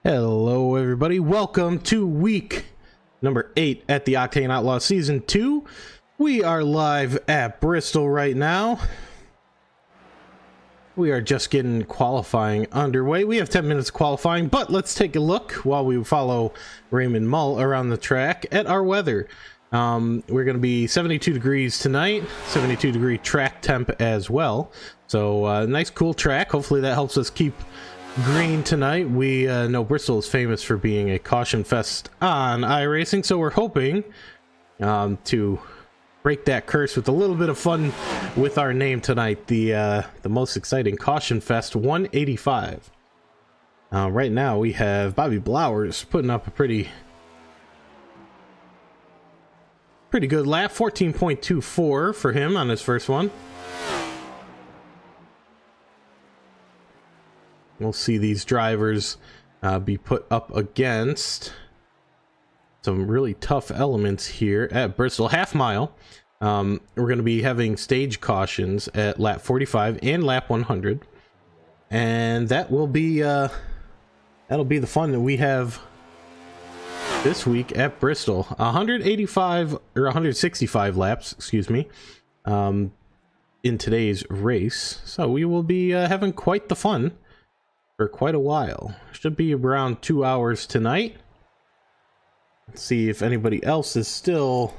Hello everybody, welcome to week number 8 at the Octane Outlaw Season 2. We are live at Bristol right now. We are just getting qualifying underway. We have 10 minutes of qualifying, but let's take a look while we follow Raymond Mull around the track at our weather. We're going to be 72 degrees tonight, 72 degree track temp as well. So nice cool track. Hopefully that helps us keep green tonight. We know Bristol is famous for being a caution fest on iRacing, so we're hoping to break that curse with a little bit of fun with our name tonight. The most exciting Caution Fest 185. Right now we have Bobby Blowers putting up a pretty good lap, 14.24 for him on his first one. We'll see these drivers be put up against some really tough elements here at Bristol. Half mile. We're going to be having stage cautions at lap 45 and lap 100. And that will be that'll be the fun that we have this week at Bristol. 185 or 165 laps, excuse me, in today's race. So we will be having quite the fun for quite a while. Should be around 2 hours tonight. Let's see if anybody else is still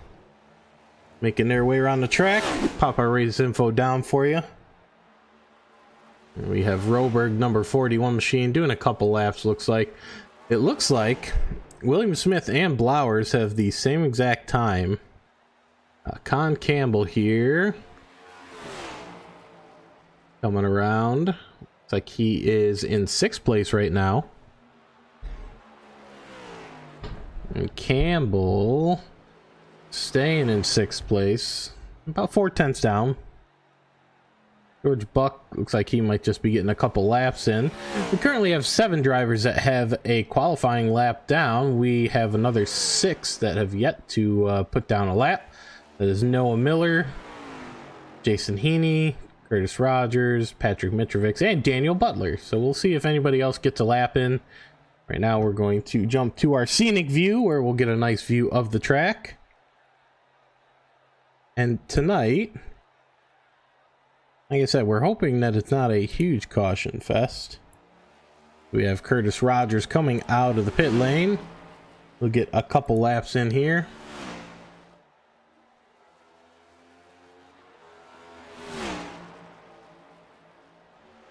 making their way around the track. Pop our race info down for you. And we have Roberg number 41 machine doing a couple laps. Looks like William Smith and Blowers have the same exact time. Con Campbell here coming around. Looks like he is in 6th place right now. And Campbell staying in 6th place, about 4/10 down. George Buck looks like he might just be getting a couple laps in. We currently have 7 drivers that have a qualifying lap down. We have another 6 that have yet to put down a lap. That is Noah Miller, Jason Heaney, Curtis Rogers, Patrick Mitrovic, and Daniel Butler. So we'll see if anybody else gets a lap in. Right now we're going to jump to our scenic view where we'll get a nice view of the track. And tonight, like I said, we're hoping that it's not a huge caution fest. We have Curtis Rogers coming out of the pit lane. We'll get a couple laps in here.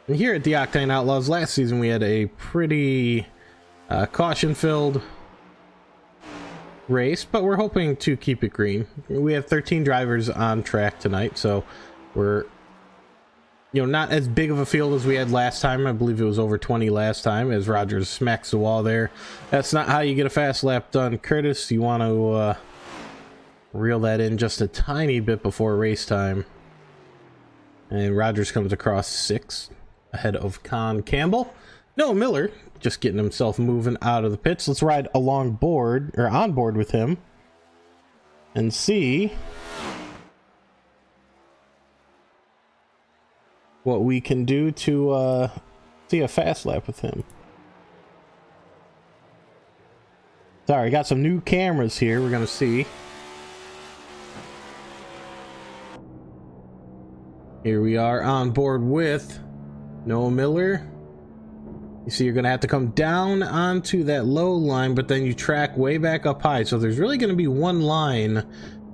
And here at the Octane Outlaws last season, we had a pretty caution-filled race, but we're hoping to keep it green. We have 13 drivers on track tonight, so we're not as big of a field as we had last time. I believe it was over 20 last time as Rogers smacks the wall there. That's not how you get a fast lap done, Curtis. You want to reel that in just a tiny bit before race time. And Rogers comes across 6th ahead of Con Campbell. Noah Miller just getting himself moving out of the pits. Let's ride on board with him and see what we can do to see a fast lap with him. Sorry, got some new cameras here we're gonna see. Here we are on board with Noah Miller. You see, you're going to have to come down onto that low line, but then you track way back up high. So there's really going to be one line.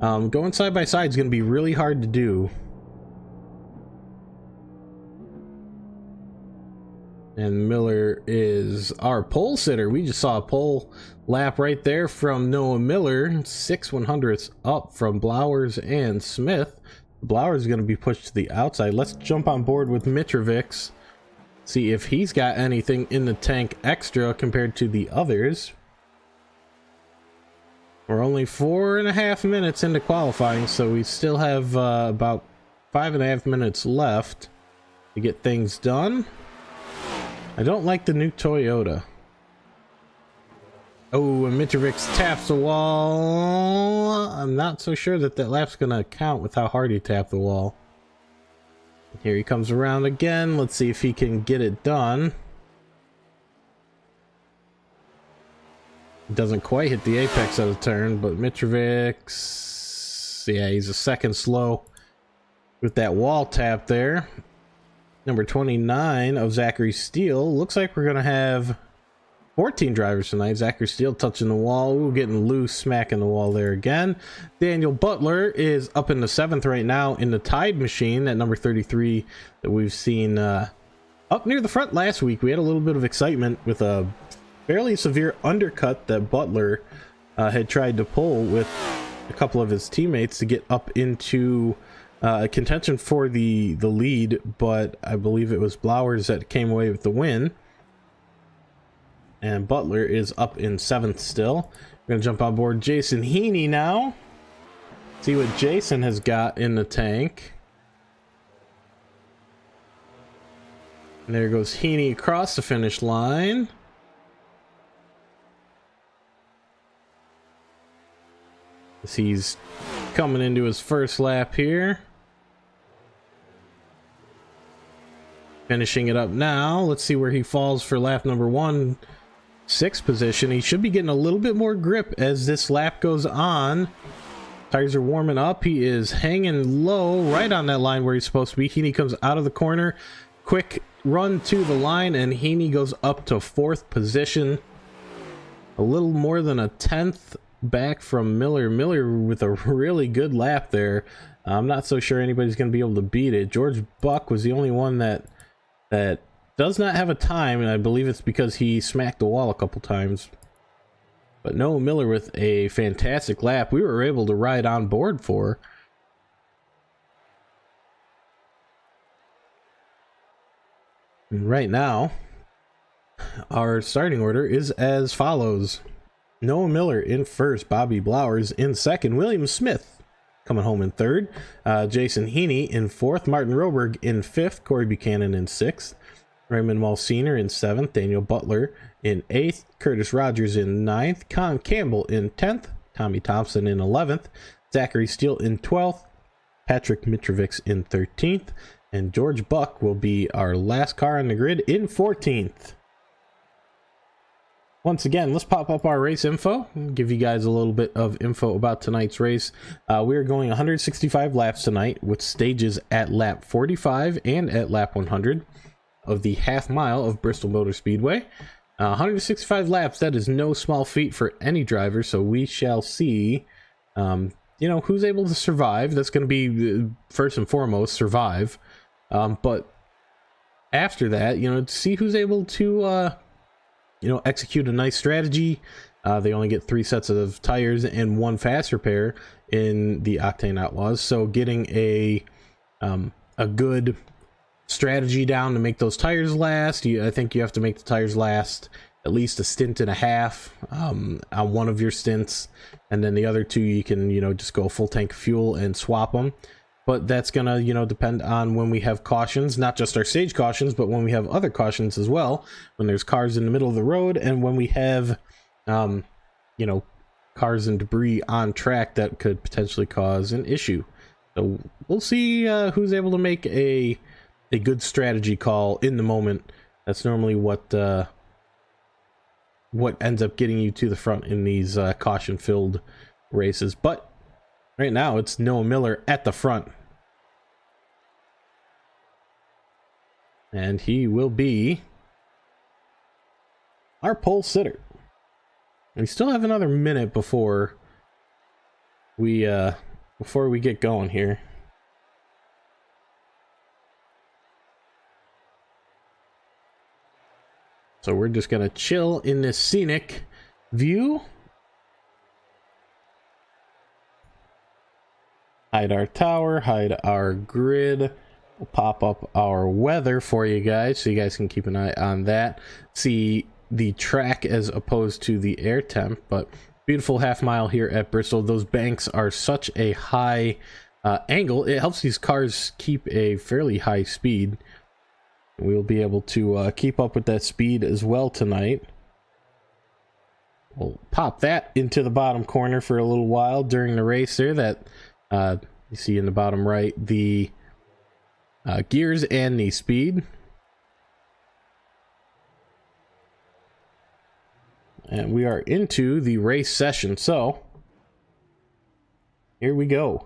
Going side by side is going to be really hard to do. And Miller is our pole sitter. We just saw a pole lap right there from Noah Miller. 6 100ths up from Blowers and Smith. Blowers is going to be pushed to the outside. Let's jump on board with Mitrovic. See if he's got anything in the tank extra compared to the others. We're only 4.5 minutes into qualifying, so we still have about 5.5 minutes left to get things done. I don't like the new Toyota. Oh, and Mitrovic taps the wall. I'm not so sure that lap's gonna count with how hard he tapped the wall. Here he comes around again. Let's see if he can get it done. Doesn't quite hit the apex of the turn, but Mitrovic, yeah, he's a second slow with that wall tap there. Number 29 of Zachary Steele. Looks like we're going to have 14 drivers tonight. Zachary Steele touching the wall. Ooh, getting loose, smacking the wall there again. Daniel Butler is up in the 7th right now in the Tide machine, that number 33 that we've seen up near the front last week. We had a little bit of excitement with a fairly severe undercut that Butler had tried to pull with a couple of his teammates to get up into contention for the lead, but I believe it was Blowers that came away with the win. And Butler is up in 7th still. We're gonna jump on board Jason Heaney now. See what Jason has got in the tank. And there goes Heaney across the finish line. As he's coming into his first lap here. Finishing it up now. Let's see where he falls for lap number 1. 6th position. He should be getting a little bit more grip as this lap goes on. Tires are warming up. He is hanging low right on that line where he's supposed to be. Heaney comes out of the corner. Quick run to the line, and Heaney goes up to 4th position. A little more than a 10th back from Miller. Miller with a really good lap there. I'm not so sure anybody's going to be able to beat it. George Buck was the only one that does not have a time, and I believe it's because he smacked the wall a couple times. But Noah Miller with a fantastic lap. We were able to ride on board for. And right now, our starting order is as follows. Noah Miller in 1st, Bobby Blowers in 2nd, William Smith coming home in 3rd, Jason Heaney in 4th, Martin Roberg in 5th, Corey Buchanan in 6th, Raymond Mulsiner in 7th, Daniel Butler in 8th, Curtis Rogers in 9th, Con Campbell in 10th, Tommy Thompson in 11th, Zachary Steele in 12th, Patrick Mitrovic in 13th, and George Buck will be our last car on the grid in 14th. Once again, let's pop up our race info, give you guys a little bit of info about tonight's race. We are going 165 laps tonight with stages at lap 45 and at lap 100 of the half mile of Bristol Motor Speedway. 165 laps, that is no small feat for any driver, so we shall see, who's able to survive. That's going to be, first and foremost, survive. But after that, to see who's able to... execute a nice strategy. They only get 3 sets of tires and 1 fast repair in the Octane Outlaws, so getting a good strategy down to make those tires last. I think you have to make the tires last at least a stint and a half on one of your stints, and then the other 2 you can just go full tank of fuel and swap them. But that's gonna depend on when we have cautions, not just our stage cautions, but when we have other cautions as well, when there's cars in the middle of the road, and when we have cars and debris on track that could potentially cause an issue. So we'll see who's able to make a good strategy call in the moment. That's normally what ends up getting you to the front in these caution filled races. But right now, it's Noah Miller at the front. And he will be our pole sitter. We still have another minute before we get going here. So we're just gonna chill in this scenic view. Hide our tower, hide our grid. We'll pop up our weather for you guys so you guys can keep an eye on that. See the track as opposed to the air temp, but beautiful half mile here at Bristol. Those banks are such a high angle. It helps these cars keep a fairly high speed. We'll be able to keep up with that speed as well tonight. We'll pop that into the bottom corner for a little while during the race there. That you see in the bottom right, the gears and the speed. And we are into the race session, so here we go.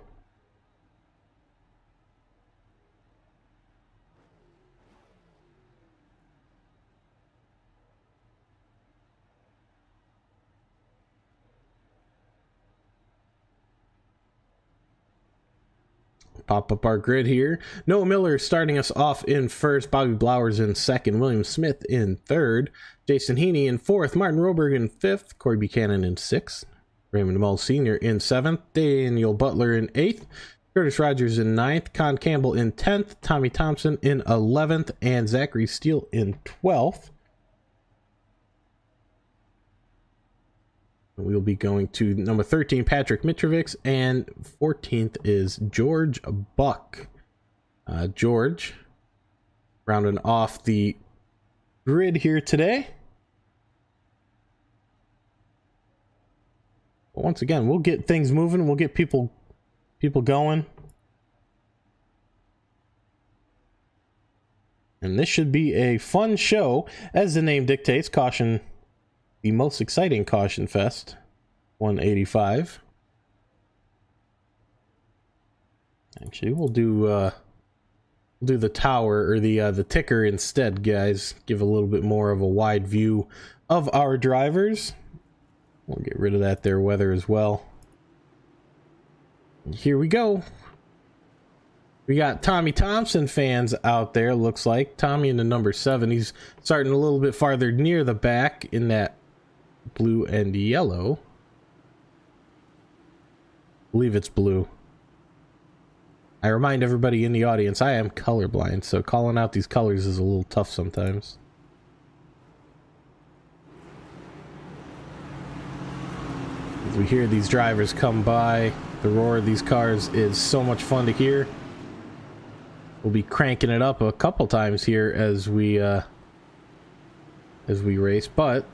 Pop up our grid here. Noah Miller starting us off in first, Bobby Blowers in second, William Smith in third, Jason Heaney in fourth, Martin Roberg in fifth, Corey Buchanan in sixth, Raymond Mull Sr. in seventh, Daniel Butler in eighth, Curtis Rogers in ninth, Con Campbell in 10th, Tommy Thompson in 11th, and Zachary Steele in 12th. We'll be going to number 13, Patrick Mitrovic, and 14th is George Buck. George rounding off the grid here today. But once again, we'll get things moving. We'll get people going. And this should be a fun show, as the name dictates. Caution. The most exciting Caution Fest 185. Actually, we'll do the tower, or the ticker instead, guys. Give a little bit more of a wide view of our drivers. We'll get rid of that there weather as well. And here we go. We got Tommy Thompson fans out there, looks like. Tommy in the number 7. He's starting a little bit farther near the back in that blue and yellow. I believe it's blue. I remind everybody in the audience, I am colorblind, so calling out these colors is a little tough sometimes. As we hear these drivers come by, the roar of these cars is so much fun to hear. We'll be cranking it up a couple times here as we race, but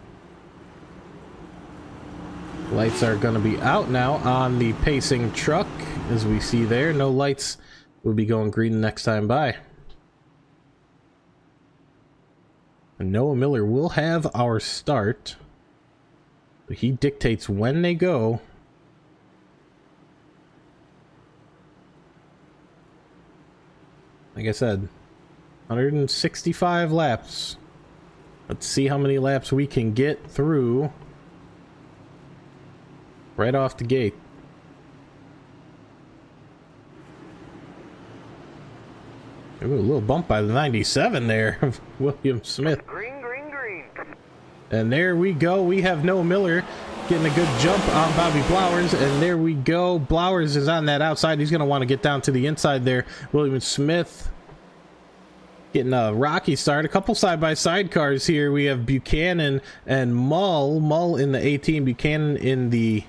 lights are going to be out now on the pacing truck, as we see there. No lights will be going green next time by. And Noah Miller will have our start. But he dictates when they go. Like I said, 165 laps. Let's see how many laps we can get through right off the gate. Ooh, a little bump by the 97 there of William Smith. Green, green, green. And there we go. We have Noah Miller getting a good jump on Bobby Blowers. And there we go. Blowers is on that outside. He's going to want to get down to the inside there. William Smith getting a rocky start. A couple side-by-side cars here. We have Buchanan and Mull. Mull in the 18, Buchanan in the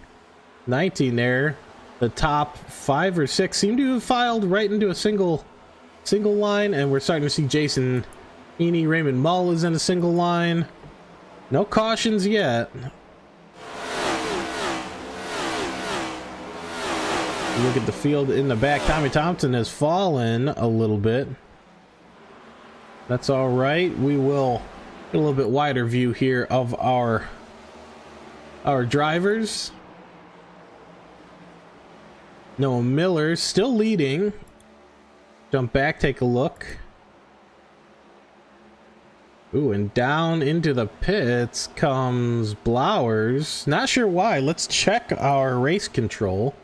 19 there. The top 5 or 6 seem to have filed right into a single line, and we're starting to see Jason Heaney. Raymond Mull is in a single line. No cautions yet. Look at the field in the back. Tommy Thompson has fallen a little bit. That's all right. We will get a little bit wider view here of our drivers. Noah Miller still leading. Jump back, take a look. Ooh, and down into the pits comes Blowers. Not sure why. Let's check our race control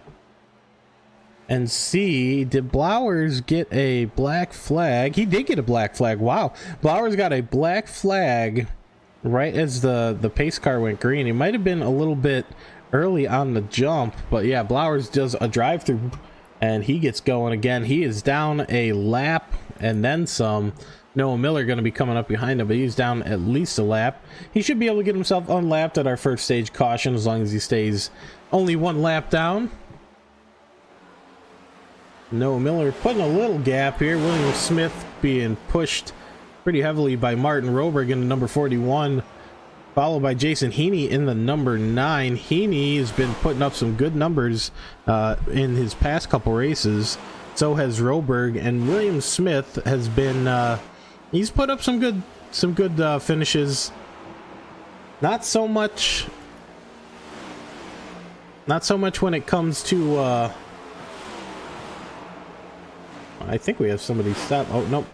and see, did Blowers get a black flag? He did get a black flag. Wow. Blowers got a black flag right as the pace car went green. It might have been a little bit early on the jump, but yeah, Blowers does a drive through and he gets going again. He is down a lap and then some. Noah Miller going to be coming up behind him, but he's down at least a lap. He should be able to get himself unlapped at our first stage caution as long as he stays only one lap down. Noah Miller putting a little gap here. William Smith being pushed pretty heavily by Martin Roberg in the number 41, followed by Jason Heaney in the number 9. Heaney has been putting up some good numbers in his past couple races. So has Roberg, and William Smith has been he's put up some good finishes Not so much when it comes to I think we have somebody stopped. Oh nope,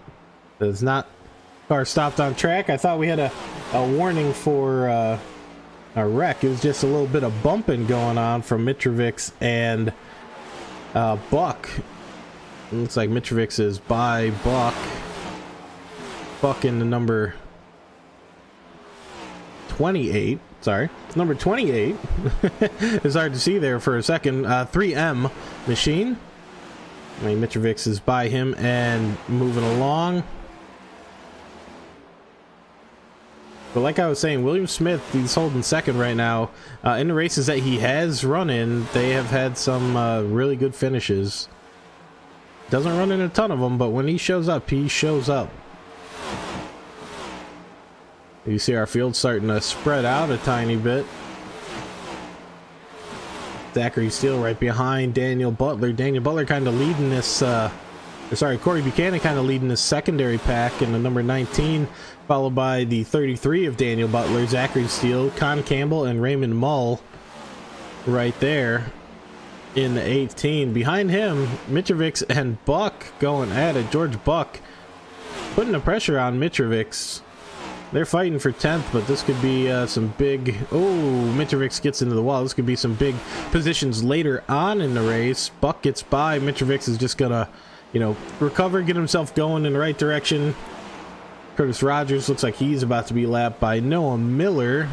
there's not. Car stopped on track. I thought we had a warning for a wreck. It was just a little bit of bumping going on from Mitrovic's and Buck. It looks like Mitrovic's is by Buck. Buck in the number 28. Sorry, number 28. It's hard to see there for a second. 3M machine. I mean, Mitrovic's is by him and moving along. But like I was saying, William Smith, he's holding second right now. In the races that he has run in, they have had some really good finishes. Doesn't run in a ton of them, but when he shows up, he shows up. You see our field starting to spread out a tiny bit. Zachary Steele right behind Daniel Butler. Daniel Butler kind of leading this, Corey Buchanan kind of leading this secondary pack in the number 19, followed by the 33 of Daniel Butler, Zachary Steele, Con Campbell, and Raymond Mull right there in the 18. Behind him, Mitrovic's and Buck going at it. George Buck putting the pressure on Mitrovic's. They're fighting for 10th, but this could be some big... Oh, Mitrovic's gets into the wall. This could be some big positions later on in the race. Buck gets by. Mitrovic's is just gonna, you know, recover, get himself going in the right direction. Curtis Rogers looks like he's about to be lapped by Noah Miller.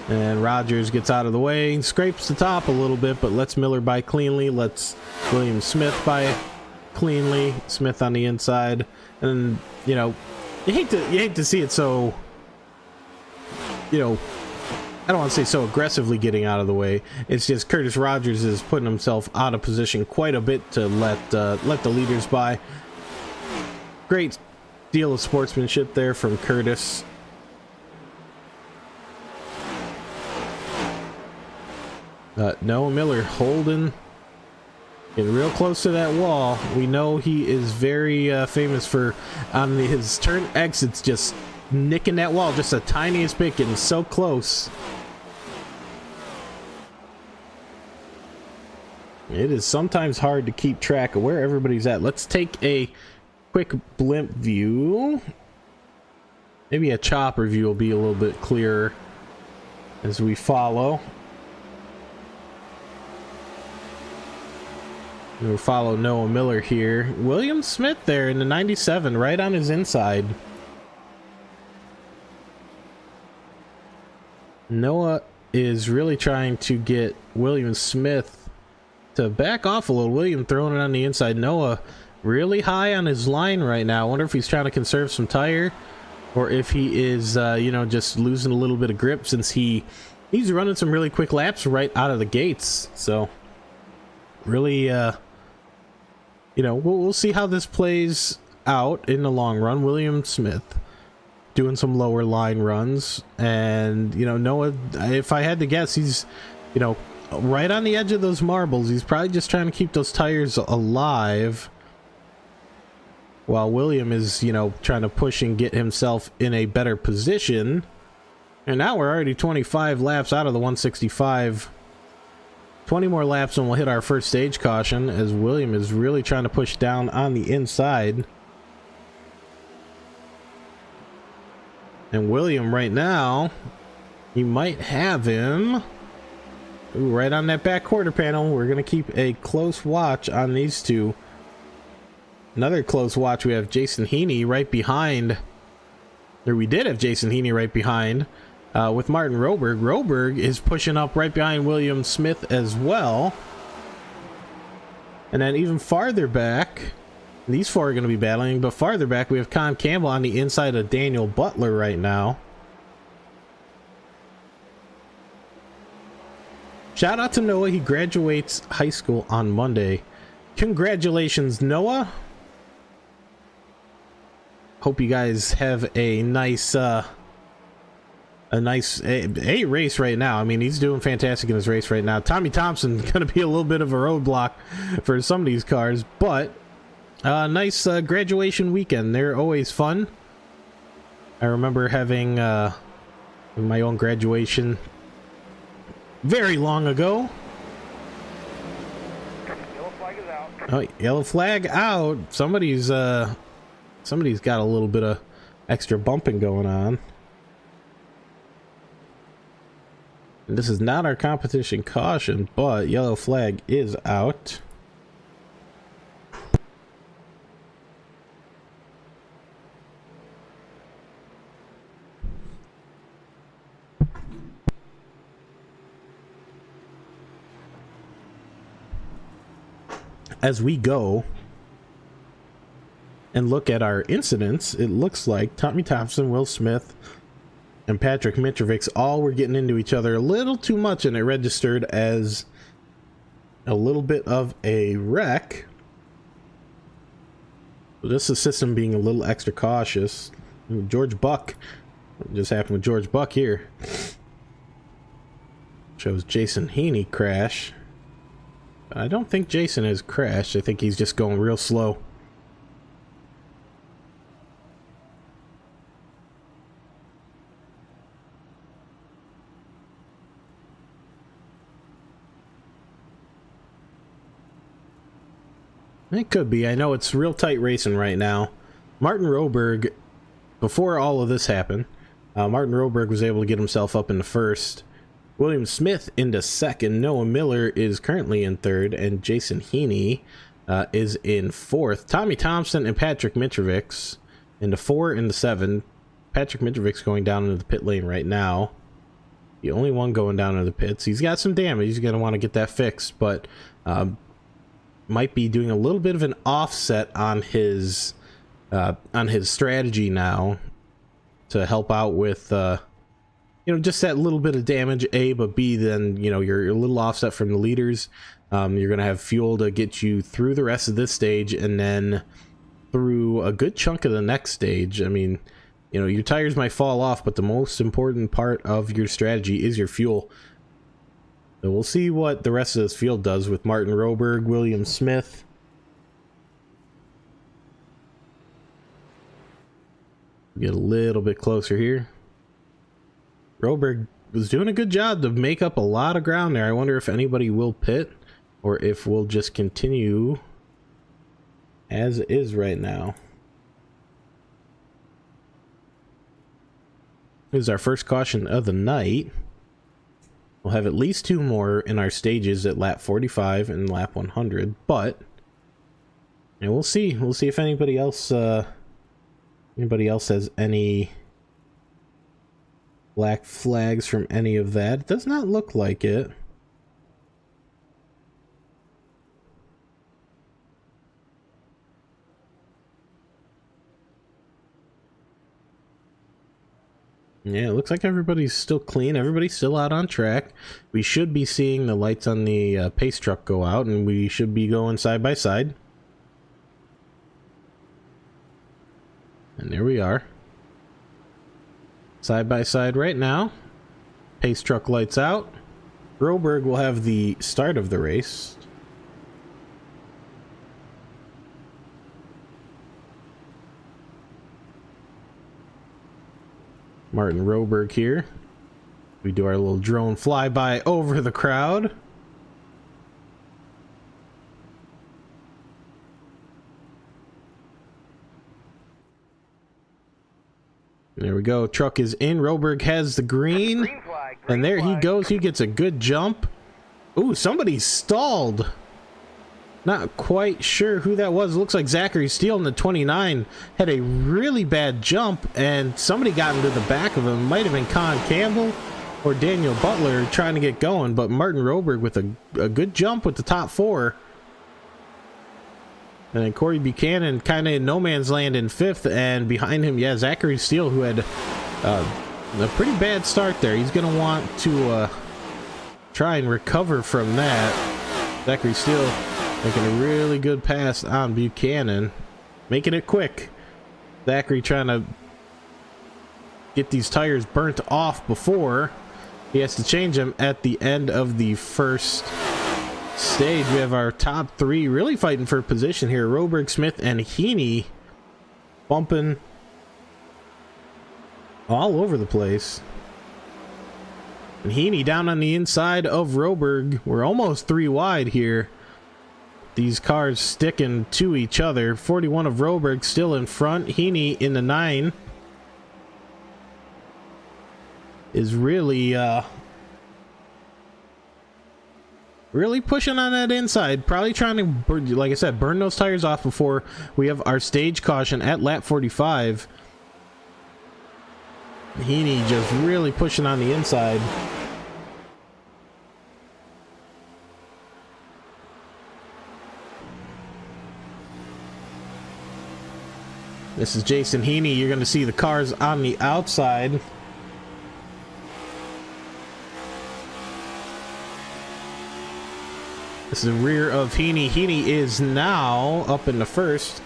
And Rogers gets out of the way, scrapes the top a little bit, but lets Miller by cleanly. Lets William Smith by cleanly. Smith on the inside. And, you know... You hate to see it so, you know, I don't want to say so aggressively getting out of the way. It's just Curtis Rogers is putting himself out of position quite a bit to let the leaders by. Great deal of sportsmanship there from Curtis. Noah Miller holding. Getting real close to that wall. We know he is very famous for, on his turn exits, just nicking that wall just the tiniest bit, getting so close. It is sometimes hard to keep track of where everybody's at. Let's take a quick blimp view. Maybe a chopper view will be a little bit clearer as we follow. We'll follow Noah Miller here. William Smith there in the 97, right on his inside. Noah is really trying to get William Smith to back off a little. William throwing it on the inside. Noah really high on his line right now. I wonder if he's trying to conserve some tire, or if he is, you know, just losing a little bit of grip, since he's running some really quick laps right out of the gates. So really, you know, we'll see how this plays out in the long run. William Smith doing some lower line runs, and, you know, Noah, if I had to guess, he's, you know, right on the edge of those marbles. He's probably just trying to keep those tires alive, while William is, you know, trying to push and get himself in a better position. And now we're already 25 laps out of the 165. 20 more laps and we'll hit our first stage caution, as William is really trying to push down on the inside. And William right now, you might have him. Ooh, right on that back quarter panel. We're going to keep a close watch on these two. Another close watch, we have Jason Heaney right behind. Or we did have Jason Heaney right behind. With Martin Roberg. Roberg is pushing up right behind William Smith as well. And then even farther back, these four are going to be battling, but farther back we have Con Campbell on the inside of Daniel Butler right now. Shout out to Noah. He graduates high school on Monday. Congratulations, Noah. Hope you guys have a nice a race right now. I mean, he's doing fantastic in his race right now. Tommy Thompson gonna be a little bit of a roadblock for some of these cars, but nice graduation weekend. They're always fun. I remember having in my own graduation very long ago. Yellow flag is out. Oh, yellow flag out. Somebody's got a little bit of extra bumping going on. And this is not our competition caution, but yellow flag is out. As we go and look at our incidents, it looks like Tommy Thompson, Will Smith, and Patrick Mitrovic all were getting into each other a little too much, and it registered as a little bit of a wreck. So this is the system being a little extra cautious. George Buck, what just happened with George Buck here? Shows Jason Heaney crash. I don't think Jason has crashed. I think he's just going real slow. It could be. I know it's real tight racing right now. Martin Roberg, before all of this happened, Martin Roberg was able to get himself up into first. William Smith into second. Noah Miller is currently in third, and Jason Heaney is in fourth. Tommy Thompson and Patrick Mitrovic into 4 and 7. Patrick Mitrovic going down into the pit lane right now. The only one going down into the pits. He's got some damage. He's going to want to get that fixed, but might be doing a little bit of an offset on his strategy now to help out with just that little bit of damage, A, but B, then, you're a little offset from the leaders. You're going to have fuel to get you through the rest of this stage and then through a good chunk of the next stage. I mean, your tires might fall off, but the most important part of your strategy is your fuel. So we'll see what the rest of this field does with Martin Roberg, William Smith. Get a little bit closer here. Roberg was doing a good job to make up a lot of ground there. I wonder if anybody will pit or if we'll just continue as is right now. This is our first caution of the night. We'll have at least 2 more in our stages at lap 45 and lap 100, but we'll see. We'll see if anybody else has any black flags from any of that. It does not look like it. Yeah, it looks like everybody's still clean. Everybody's still out on track. We should be seeing the lights on the pace truck go out, and we should be going side by side. And there we are. Side by side right now. Pace truck lights out. Roberg will have the start of the race. Martin Roberg here. We do our little drone flyby over the crowd. There we go. Truck is in. Roberg has the green. And there he goes. He gets a good jump. Ooh, somebody stalled. Not quite sure who that was. It looks like Zachary Steele in the 29 had a really bad jump, and somebody got into the back of him. Might have been Con Campbell or Daniel Butler trying to get going, but Martin Roberg with a good jump with the top 4. And then Corey Buchanan kind of in no man's land in 5th, and behind him, yeah, Zachary Steele, who had a pretty bad start there. He's going to want to try and recover from that. Zachary Steele making a really good pass on Buchanan, making it quick. Zachary trying to get these tires burnt off before he has to change them at the end of the first stage. We have our top 3 really fighting for position here. Roberg, Smith, and Heaney bumping all over the place. And Heaney down on the inside of Roberg. We're almost 3 wide here. These cars sticking to each other. 41 of Roberg still in front. Heaney in the 9 is really really pushing on that inside. Probably trying to, like I said, burn those tires off before we have our stage caution at lap 45. Heaney just really pushing on the inside. This is Jason Heaney. You're going to see the cars on the outside. This is the rear of Heaney. Heaney is now up in the first.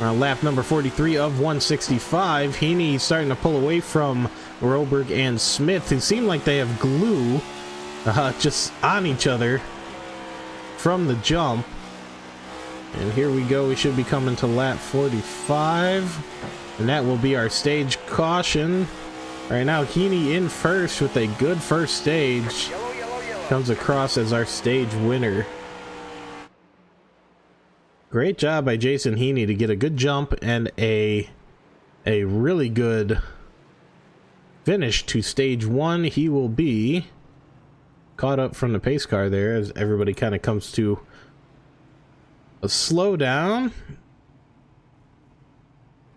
On lap number 43 of 165. Heaney starting to pull away from Roberg and Smith, who seem like they have glue just on each other from the jump. And here we go. We should be coming to lap 45. And that will be our stage caution. Right now, Heaney in first with a good first stage. Comes across as our stage winner. Great job by Jason Heaney to get a good jump and a really good finish to stage 1. He will be caught up from the pace car there as everybody kind of comes to a slowdown.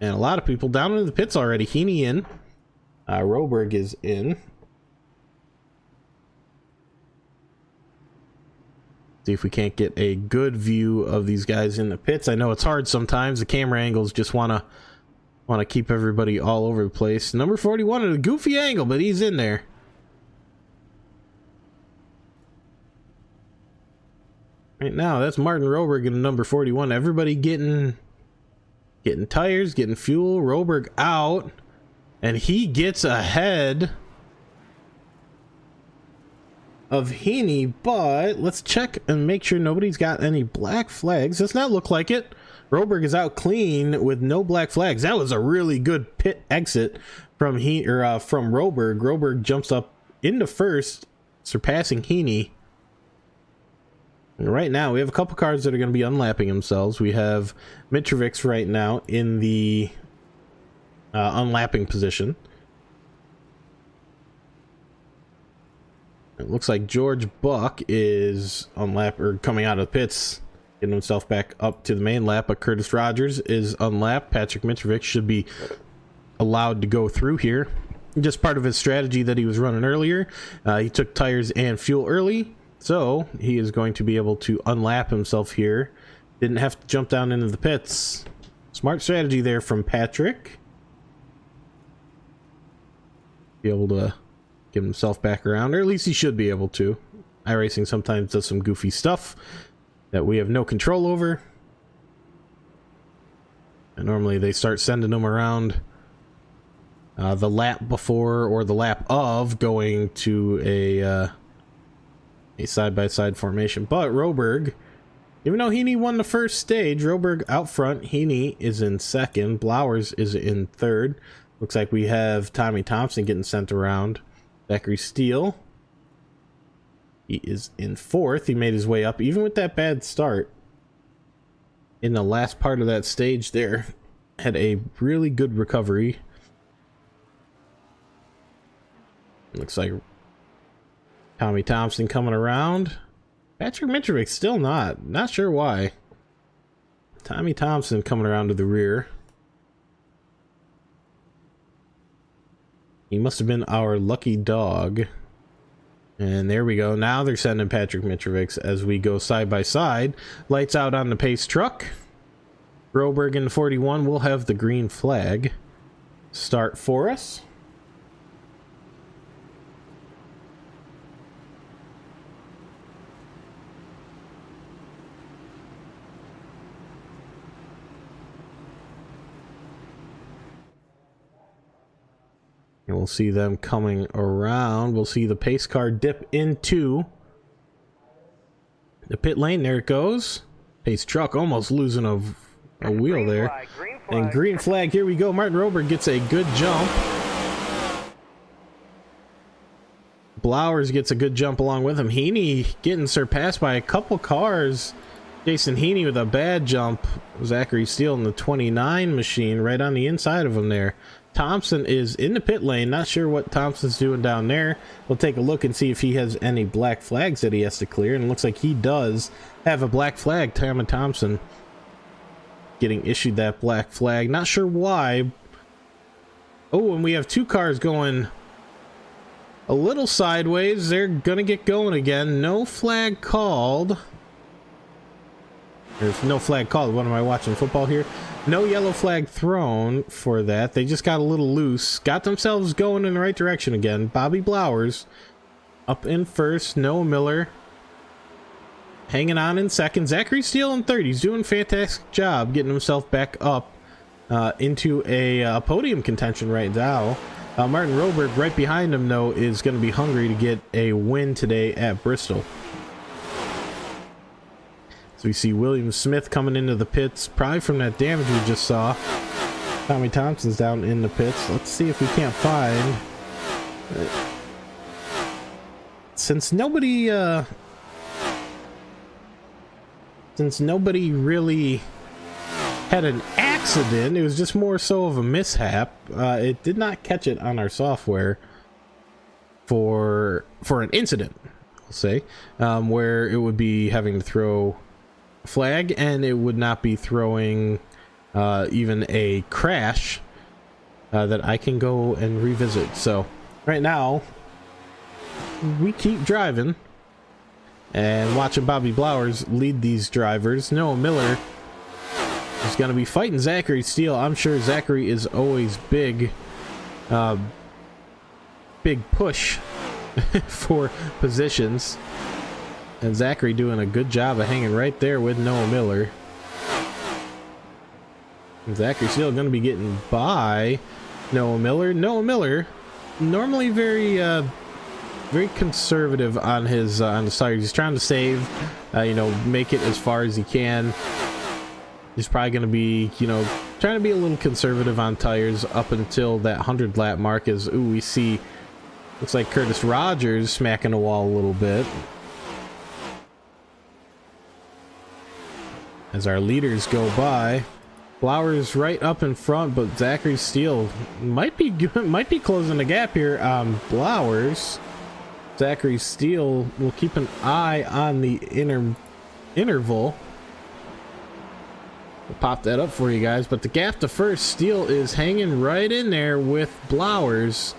And a lot of people down in the pits already. Heaney in. Roberg is in. See if we can't get a good view of these guys in the pits. I know it's hard sometimes. The camera angles just want to keep everybody all over the place. Number 41 at a goofy angle, but he's in there. Right now, that's Martin Roberg in number 41. Everybody getting tires, getting fuel. Roberg out, and he gets ahead of Heaney, but let's check and make sure nobody's got any black flags. Does not look like it. Roberg is out clean with no black flags. That was a really good pit exit from from Roberg. Roberg jumps up into first, surpassing Heaney. And right now, we have a couple cars that are going to be unlapping themselves. We have Mitrovic right now in the unlapping position. It looks like George Buck is coming out of the pits, getting himself back up to the main lap, but Curtis Rogers is unlapped. Patrick Mitrovic should be allowed to go through here. Just part of his strategy that he was running earlier. He took tires and fuel early, so he is going to be able to unlap himself here. Didn't have to jump down into the pits. Smart strategy there from Patrick. Be able to get himself back around, or at least he should be able to. iRacing sometimes does some goofy stuff that we have no control over. And normally they start sending them around the lap before or the lap of going to a side-by-side formation. But Roberg, even though Heaney won the first stage, Roberg out front. Heaney is in second. Blowers is in third. Looks like we have Tommy Thompson getting sent around. Zachary Steele, he is in fourth. He made his way up even with that bad start in the last part of that stage there. Had a really good recovery. Looks like Tommy Thompson coming around. Patrick Mitrovic still not sure why. Tommy Thompson coming around to the rear. He must have been our lucky dog. And there we go. Now they're sending Patrick Mitrovic as we go side by side. Lights out on the pace truck. Roberg in 41 will have the green flag start for us. And we'll see them coming around. We'll see the pace car dip into the pit lane. There it goes. Pace truck almost losing a wheel there. And green flag. Here we go. Martin Roberg gets a good jump. Blowers gets a good jump along with him. Heaney getting surpassed by a couple cars. Jason Heaney with a bad jump. Zachary Steele in the 29 machine right on the inside of him there. Thompson is in the pit lane. Not sure what Thompson's doing down there. We'll take a look and see if he has any black flags that he has to clear. And it looks like he does have a black flag. Tamma Thompson getting issued that black flag. Not sure why. Oh, and we have two cars going a little sideways. They're gonna get going again. No flag called. There's no flag called. What am I watching? Football here? No yellow flag thrown for that. They just got a little loose. Got themselves going in the right direction again. Bobby Blowers up in first. Noah Miller hanging on in second. Zachary Steele in third. He's doing a fantastic job getting himself back up into a podium contention right now. Martin Roberg right behind him, though, is going to be hungry to get a win today at Bristol. So we see William Smith coming into the pits, probably from that damage we just saw. Tommy Thompson's down in the pits. Let's see if we can't find... Since nobody really had an accident, it was just more so of a mishap. It did not catch it on our software for an incident, I'll say, where it would be having to throw flag and it would not be throwing even a crash that I can go and revisit. So right now we keep driving and watching Bobby Blowers lead these drivers. Noah Miller is going to be fighting Zachary Steele. I'm sure Zachary is always big push for positions. And Zachary doing a good job of hanging right there with Noah Miller. And Zachary Steele going to be getting by Noah Miller. Noah Miller, normally very conservative on his on the side. He's trying to save, make it as far as he can. He's probably going to be, trying to be a little conservative on tires up until that 100 lap mark. As we see, looks like Curtis Rogers smacking the wall a little bit. As our leaders go by, Flowers right up in front, but Zachary Steele might be closing the gap here on Flowers. Zachary Steele will keep an eye on the interval. We'll pop that up for you guys, but the gap to first, Steele is hanging right in there with Flowers.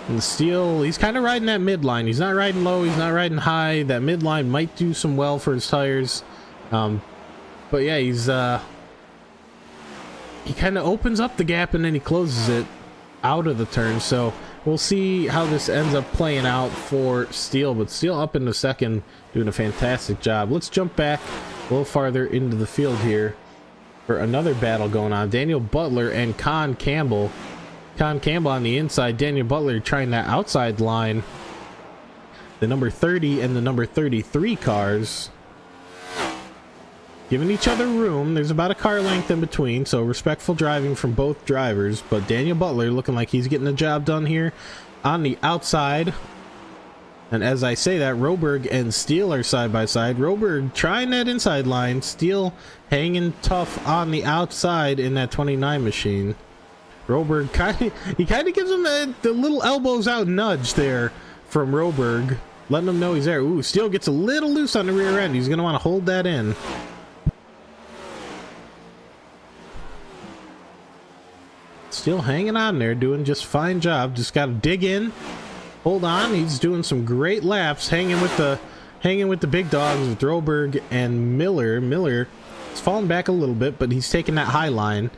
And Steele, he's kind of riding that midline. He's not riding low, he's not riding high. That midline might do some well for his tires. But yeah, he's he kind of opens up the gap and then he closes it out of the turn. So we'll see how this ends up playing out for Steele. But Steele up in the second, doing a fantastic job. Let's jump back a little farther into the field here for another battle going on. Daniel Butler and Con Campbell. Con Campbell on the inside. Daniel Butler trying that outside line. The number 30 and the number 33 cars giving each other room. There's about a car length in between, so respectful driving from both drivers. But Daniel Butler looking like he's getting the job done here on the outside. And as I say that, Roberg and Steele are side by side. Roberg trying that inside line. Steele hanging tough on the outside in that 29 machine. Roberg kind of gives him the little elbows out nudge there from Roberg, letting him know he's there. Ooh, Steele gets a little loose on the rear end. He's going to want to hold that in. Still hanging on there, doing just fine job. Just got to dig in, hold on. He's doing some great laps, hanging with the big dogs with Roberg and Miller. Miller is falling back a little bit, but he's taking that high line,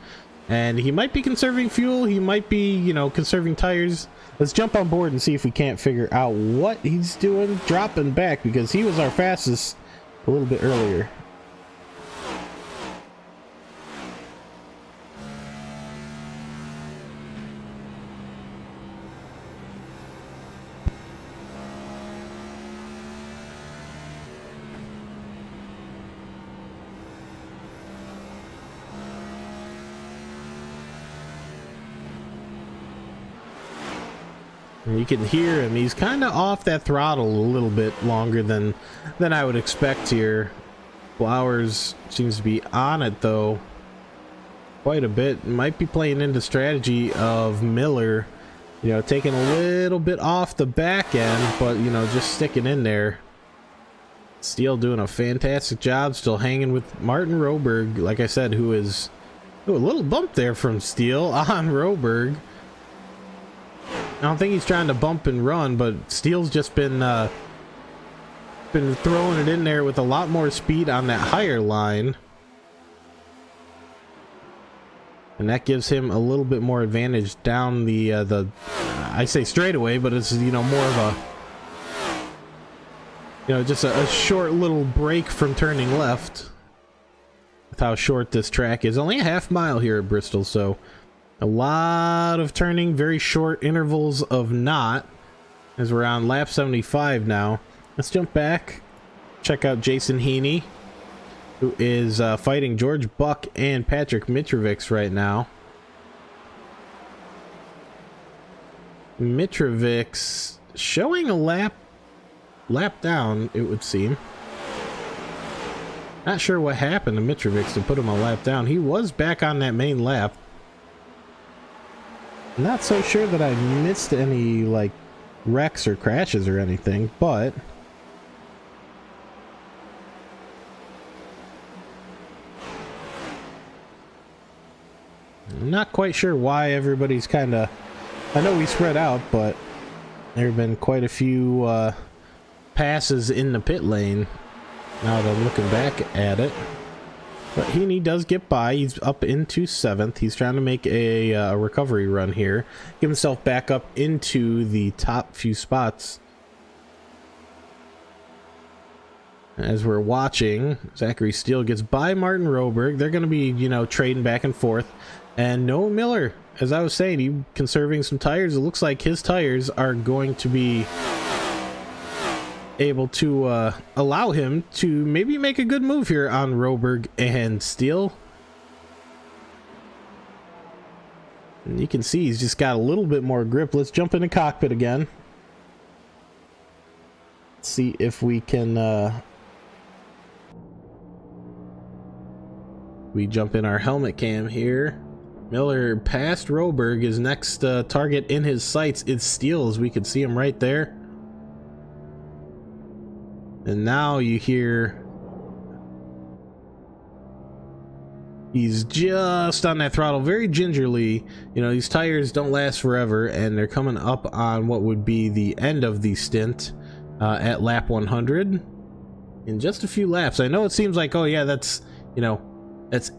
and he might be conserving fuel. He might be, conserving tires. Let's jump on board and see if we can't figure out what he's doing, dropping back, because he was our fastest a little bit earlier. And you can hear him. He's kind of off that throttle a little bit longer than I would expect here. Flowers seems to be on it though quite a bit. Might be playing into strategy of Miller, you know, taking a little bit off the back end, but you know, just sticking in there. Steele doing a fantastic job, still hanging with Martin Roberg, like I said, who is a little bump there from Steele on Roberg. I don't think he's trying to bump and run, but Steele's just been throwing it in there with a lot more speed on that higher line, and that gives him a little bit more advantage down the I say straightaway, but it's, you know, more of a, you know, just a short little break from turning left with how short this track is. Only a half mile here at Bristol, so a lot of turning, very short intervals of not, as we're on lap 75 now. Let's jump back, check out Jason Heaney, who is fighting George Buck and Patrick Mitrovic right now. Mitrovic showing a lap down, it would seem. Not sure what happened to Mitrovic to put him a lap down. He was back on that main lap. Not so sure that I missed any like wrecks or crashes or anything, but I'm not quite sure why everybody's kind of, I know we spread out, but there have been quite a few passes in the pit lane now that I'm looking back at it. But Heaney does get by. He's up into 7th. He's trying to make a recovery run here, get himself back up into the top few spots. As we're watching, Zachary Steele gets by Martin Roberg. They're going to be, you know, trading back and forth. And Noah Miller, as I was saying, he conserving some tires. It looks like his tires are going to be able to allow him to maybe make a good move here on Roberg and Steele. And you can see he's just got a little bit more grip. Let's jump in the cockpit again. Let's see if we can we jump in our helmet cam here. Miller passed Roberg. His next target in his sights is Steele, as we can see him right there. And now you hear he's just on that throttle very gingerly. You know, these tires don't last forever, and they're coming up on what would be the end of the stint at lap 100 in just a few laps. I know it seems like, oh yeah, that's, you know, that's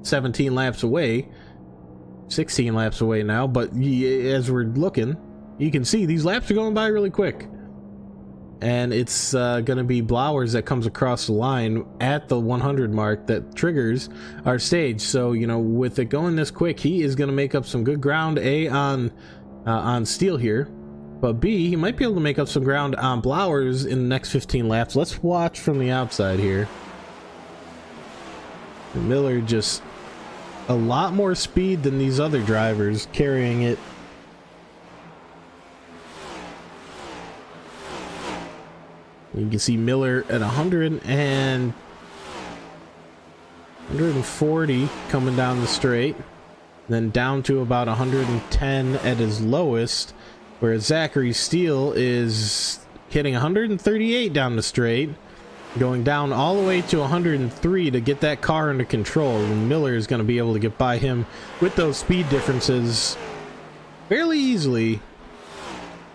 17 laps away, 16 laps away now, but as we're looking, you can see these laps are going by really quick. And it's going to be Blowers that comes across the line at the 100 mark that triggers our stage. So, you know, with it going this quick, he is going to make up some good ground, A, on Steele here. But B, he might be able to make up some ground on Blowers in the next 15 laps. Let's watch from the outside here. Miller just a lot more speed than these other drivers, carrying it. You can see Miller at 140 coming down the straight, then down to about 110 at his lowest, whereas Zachary Steele is hitting 138 down the straight, going down all the way to 103 to get that car under control. And Miller is going to be able to get by him with those speed differences fairly easily.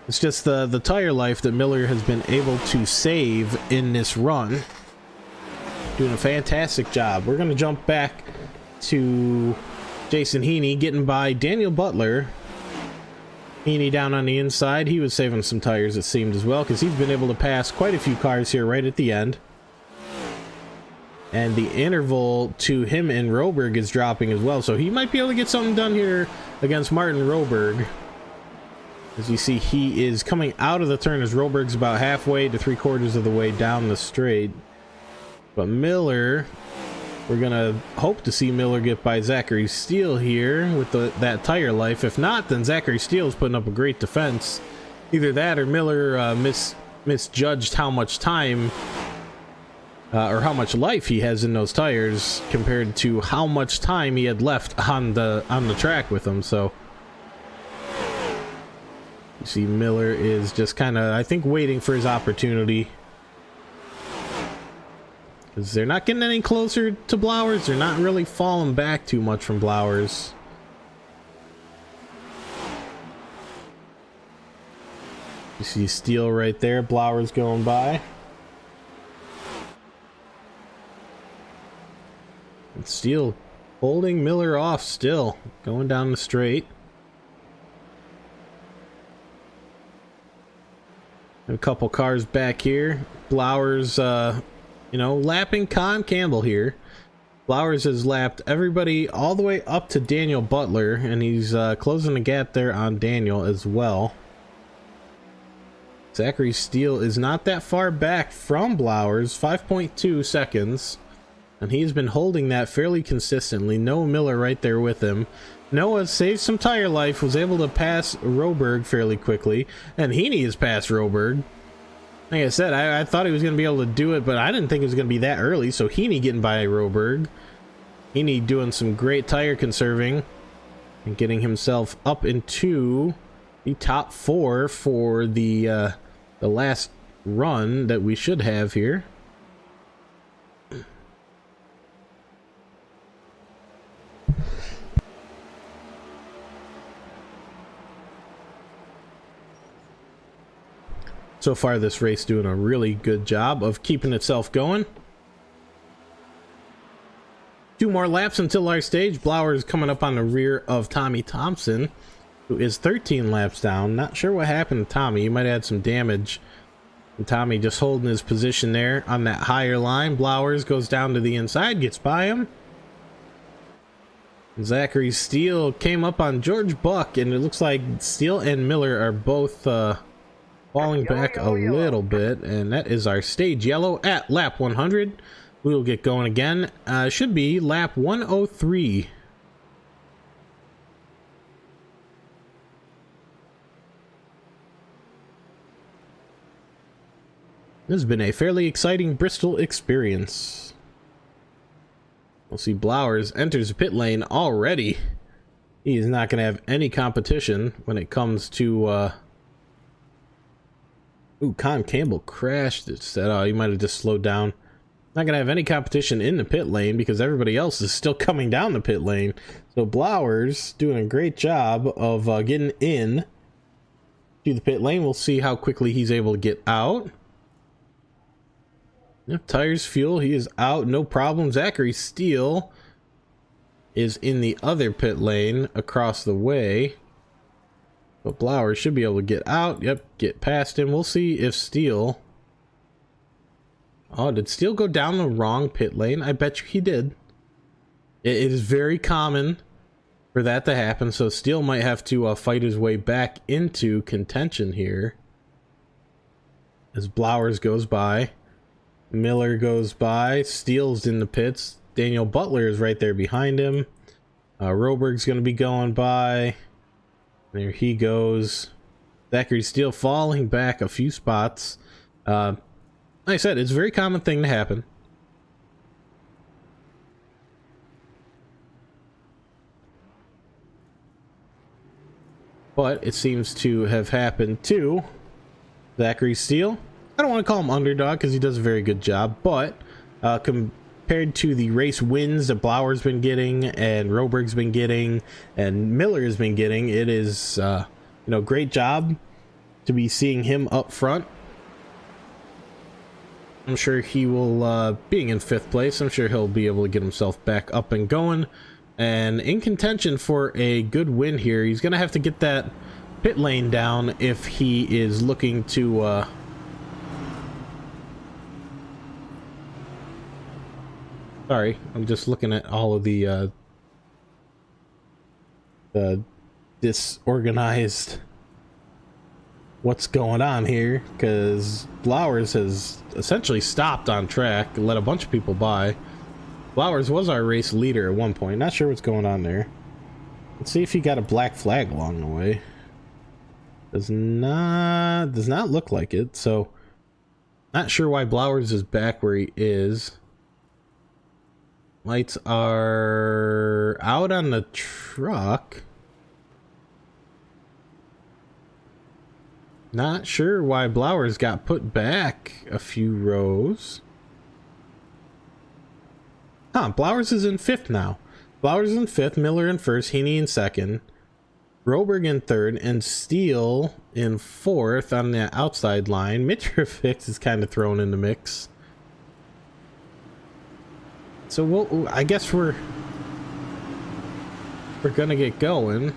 It's just the tire life that Miller has been able to save in this run. Doing a fantastic job. We're going to jump back to Jason Heaney getting by Daniel Butler. Heaney down on the inside. He was saving some tires, it seemed, as well, because he's been able to pass quite a few cars here right at the end. And the interval to him and Roberg is dropping as well, so he might be able to get something done here against Martin Roberg. As you see, he is coming out of the turn as Roberg's about halfway to 3/4 of the way down the straight. But Miller We're gonna hope to see Miller get by Zachary Steele here with that tire life. If not, then Zachary Steele's putting up a great defense. Either that or Miller misjudged how much time or how much life he has in those tires compared to how much time he had left on the track with them. So you see Miller is just kind of, I think, waiting for his opportunity. Because they're not getting any closer to Blowers. They're not really falling back too much from Blowers. You see Steele right there. Blowers going by. And Steele holding Miller off still. Going down the straight. And a couple cars back here. Blowers, you know, lapping Con Campbell here. Flowers has lapped everybody all the way up to Daniel Butler, and he's closing the gap there on Daniel as well. Zachary Steele is not that far back from Blowers, 5.2 seconds, and he's been holding that fairly consistently. Noah Miller right there with him. Noah saved some tire life, was able to pass Roberg fairly quickly, and Heaney has passed Roberg. Like I said, I thought he was going to be able to do it, but I didn't think it was going to be that early. So Heaney getting by Roberg. Heaney doing some great tire conserving and getting himself up into the top 4 for the last run that we should have here. So far, this race doing a really good job of keeping itself going. 2 more laps until our stage. Blowers coming up on the rear of Tommy Thompson, who is 13 laps down. Not sure what happened to Tommy. He might have had some damage. And Tommy just holding his position there on that higher line. Blowers goes down to the inside, gets by him. Zachary Steele came up on George Buck, and it looks like Steele and Miller are both falling back a little bit, and that is our stage yellow at lap 100. We will get going again. Should be lap 103. This has been a fairly exciting Bristol experience. We'll see Blowers enters the pit lane already. He is not going to have any competition when it comes to ooh, Con Campbell crashed. It said, oh, he might have just slowed down. Not going to have any competition in the pit lane because everybody else is still coming down the pit lane. So Blowers doing a great job of getting in to the pit lane. We'll see how quickly he's able to get out. Yep, tires, fuel, he is out, no problem. Zachary Steele is in the other pit lane across the way. But Blowers should be able to get out. Yep, get past him. We'll see if Steele... Oh, did Steele go down the wrong pit lane? I bet you he did. It is very common for that to happen, so Steele might have to fight his way back into contention here. As Blowers goes by. Miller goes by. Steele's in the pits. Daniel Butler is right there behind him. Roberg's going to be going by. There he goes. Zachary Steele falling back a few spots. Like I said, it's a very common thing to happen. But it seems to have happened to Zachary Steele. I don't want to call him underdog because he does a very good job, but compared to the race wins that Blauer's been getting and Roberg's been getting and Miller's been getting, it is you know, great job to be seeing him up front. I'm sure he will, being in 5th place, I'm sure he'll be able to get himself back up and going and in contention for a good win here. He's gonna have to get that pit lane down if he is looking to sorry, I'm just looking at all of the disorganized what's going on here, because Blowers has essentially stopped on track, let a bunch of people by. Flowers was our race leader at one point. Not sure what's going on there. Let's see if he got a black flag along the way. Does not look like it, so not sure why Blowers is back where he is. Lights are out on the truck. Not sure why Blowers got put back a few rows. Huh, Blowers is in 5th now. Blowers in 5th, Miller in 1st, Heaney in 2nd, Roberg in 3rd, and Steele in 4th on the outside line. Mitrovic is kind of thrown in the mix. So I guess we're gonna get going.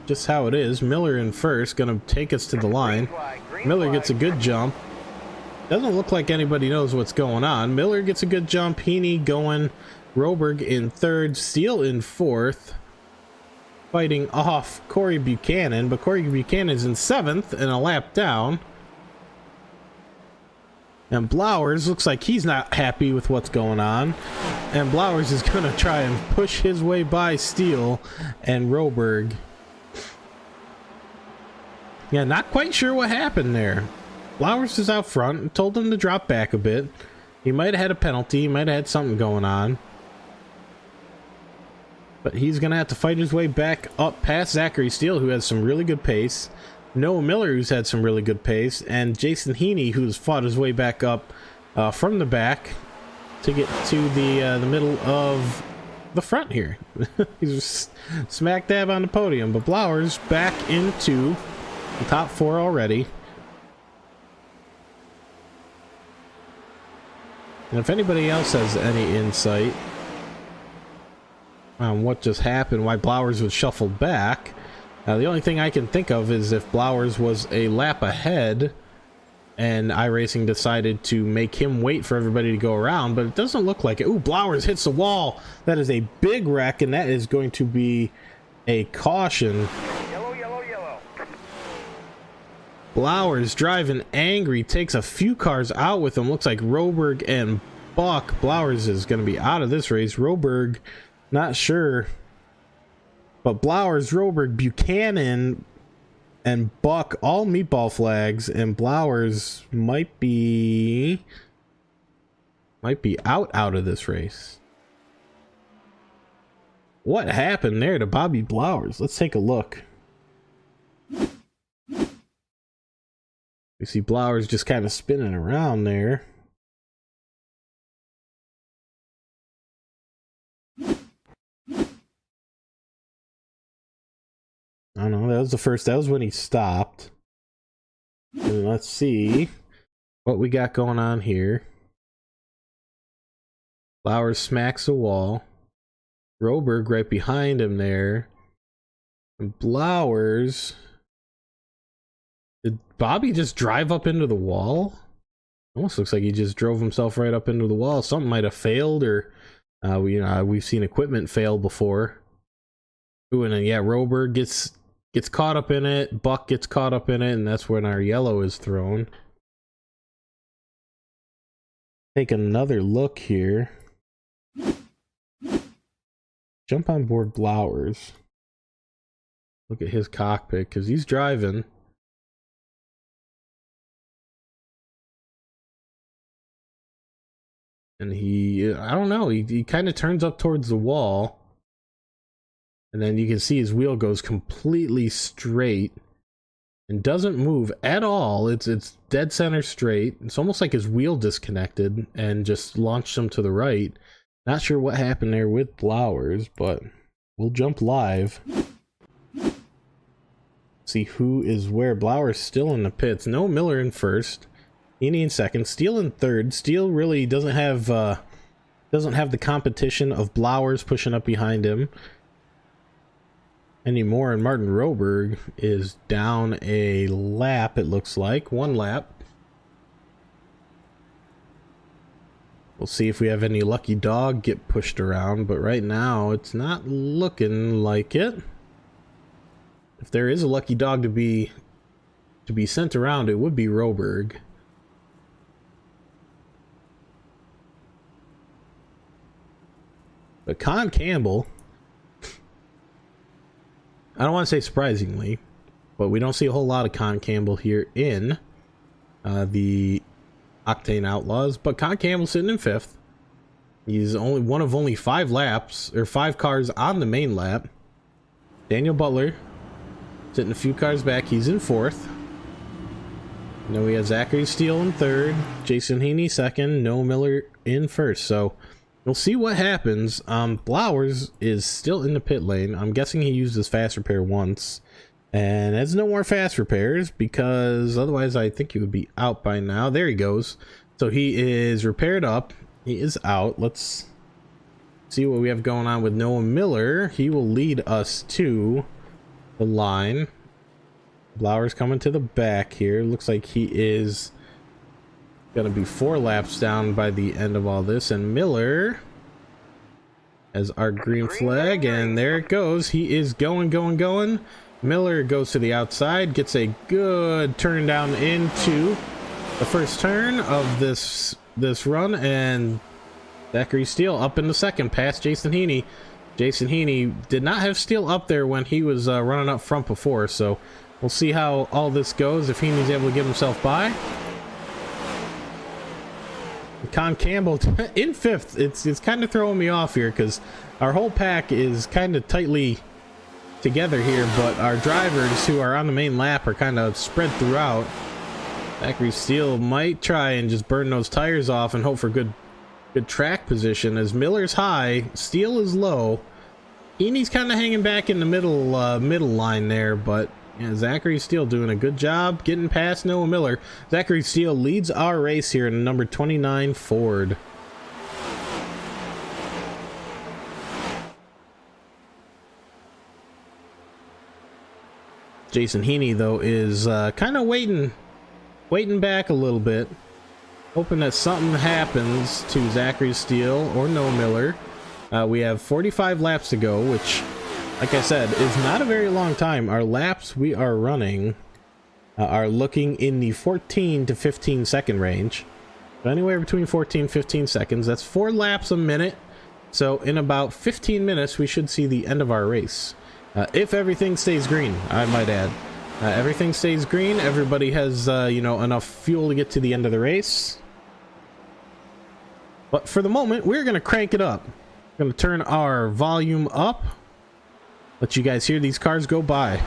Just how it is. Miller in 1st, gonna take us to the line. Miller gets a good jump. Doesn't look like anybody knows what's going on. Miller gets a good jump. Heaney going. Roberg in 3rd. Steele in 4th. Fighting off Corey Buchanan. But Corey Buchanan's in 7th and a lap down. And Blowers looks like he's not happy with what's going on. And Blowers is going to try and push his way by Steele and Roberg. Yeah, not quite sure what happened there. Flowers is out front and told him to drop back a bit. He might have had a penalty. He might have had something going on. But he's going to have to fight his way back up past Zachary Steele, who has some really good pace. Noah Miller, who's had some really good pace. And Jason Heaney, who's fought his way back up from the back to get to the middle of the front here. He's smack dab on the podium. But Blowers back into the top 4 already. And if anybody else has any insight on what just happened, why Blowers was shuffled back, the only thing I can think of is if Blowers was a lap ahead and iRacing decided to make him wait for everybody to go around, but it doesn't look like it. Ooh, Blowers hits the wall. That is a big wreck, and that is going to be a caution. Blowers driving angry, takes a few cars out with him. Looks like Roberg and Buck. Blowers is going to be out of this race. Roberg, not sure. But Blowers, Roberg, Buchanan, and Buck, all meatball flags. And Blowers might be out of this race. What happened there to Bobby Blowers? Let's take a look. We see Blowers just kind of spinning around there. I don't know. That was when he stopped. And let's see what we got going on here. Blowers smacks the wall. Roberg right behind him there. And Blowers... Did Bobby just drive up into the wall? Almost looks like he just drove himself right up into the wall. Something might have failed, or we've seen equipment fail before. Ooh, and then yeah, Roberg gets caught up in it. Buck gets caught up in it, and that's when our yellow is thrown. Take another look here. Jump on board Blowers. Look at his cockpit, because he's driving. And I don't know, he kind of turns up towards the wall. And then you can see his wheel goes completely straight and doesn't move at all. It's dead center straight. It's almost like his wheel disconnected and just launched him to the right. Not sure what happened there with Blowers, but we'll jump live. See who is where. Blowers still in the pits. No Miller in 1st. Heaney in 2nd, Steele in 3rd. Steele really doesn't have the competition of Blowers pushing up behind him anymore, and Martin Roberg is down a lap, it looks like. 1 lap. We'll see if we have any lucky dog get pushed around, but right now it's not looking like it. If there is a lucky dog to be sent around, it would be Roberg. But Con Campbell, I don't want to say surprisingly, but we don't see a whole lot of Con Campbell here in the Octane Outlaws. But Con Campbell sitting in 5th. He's only one of only 5 laps, or 5 cars on the main lap. Daniel Butler sitting a few cars back. He's in 4th. Then we have Zachary Steele in 3rd, Jason Heaney 2nd, Noah Miller in 1st. So we'll see what happens. Blowers is still in the pit lane. I'm guessing he used his fast repair once, and there's no more fast repairs because otherwise I think he would be out by now. There he goes. So he is repaired up. He is out. Let's see what we have going on with Noah Miller. He will lead us to the line. Blowers coming to the back here. Looks like he is gonna be 4 laps down by the end of all this. And Miller as our green flag, and there it goes. He is going. Miller goes to the outside, gets a good turn down into the first turn of this run, and Zachary Steele up in the 2nd, past Jason Heaney. Jason Heaney did not have Steele up there when he was running up front before, so we'll see how all this goes, if Heaney's able to get himself by. Con Campbell in 5th. It's kind of throwing me off here because our whole pack is kind of tightly together here, but our drivers who are on the main lap are kind of spread throughout. Zachary Steele might try and just burn those tires off and hope for good track position, as Miller's high, Steele is low. Heaney's kind of hanging back in the middle line there, but yeah, Zachary Steele doing a good job getting past Noah Miller. Zachary Steele leads our race here in a number 29 Ford. Jason Heaney, though, is kind of waiting back a little bit, hoping that something happens to Zachary Steele or Noah Miller. We have 45 laps to go, which, like I said, is not a very long time. Our laps we are running are looking in the 14 to 15 second range. So anywhere between 14 and 15 seconds. That's 4 laps a minute. So in about 15 minutes, we should see the end of our race. If everything stays green, I might add. Everything stays green. Everybody has, you know, enough fuel to get to the end of the race. But for the moment, we're going to crank it up. We're going to turn our volume up. Let you guys hear these cars go by.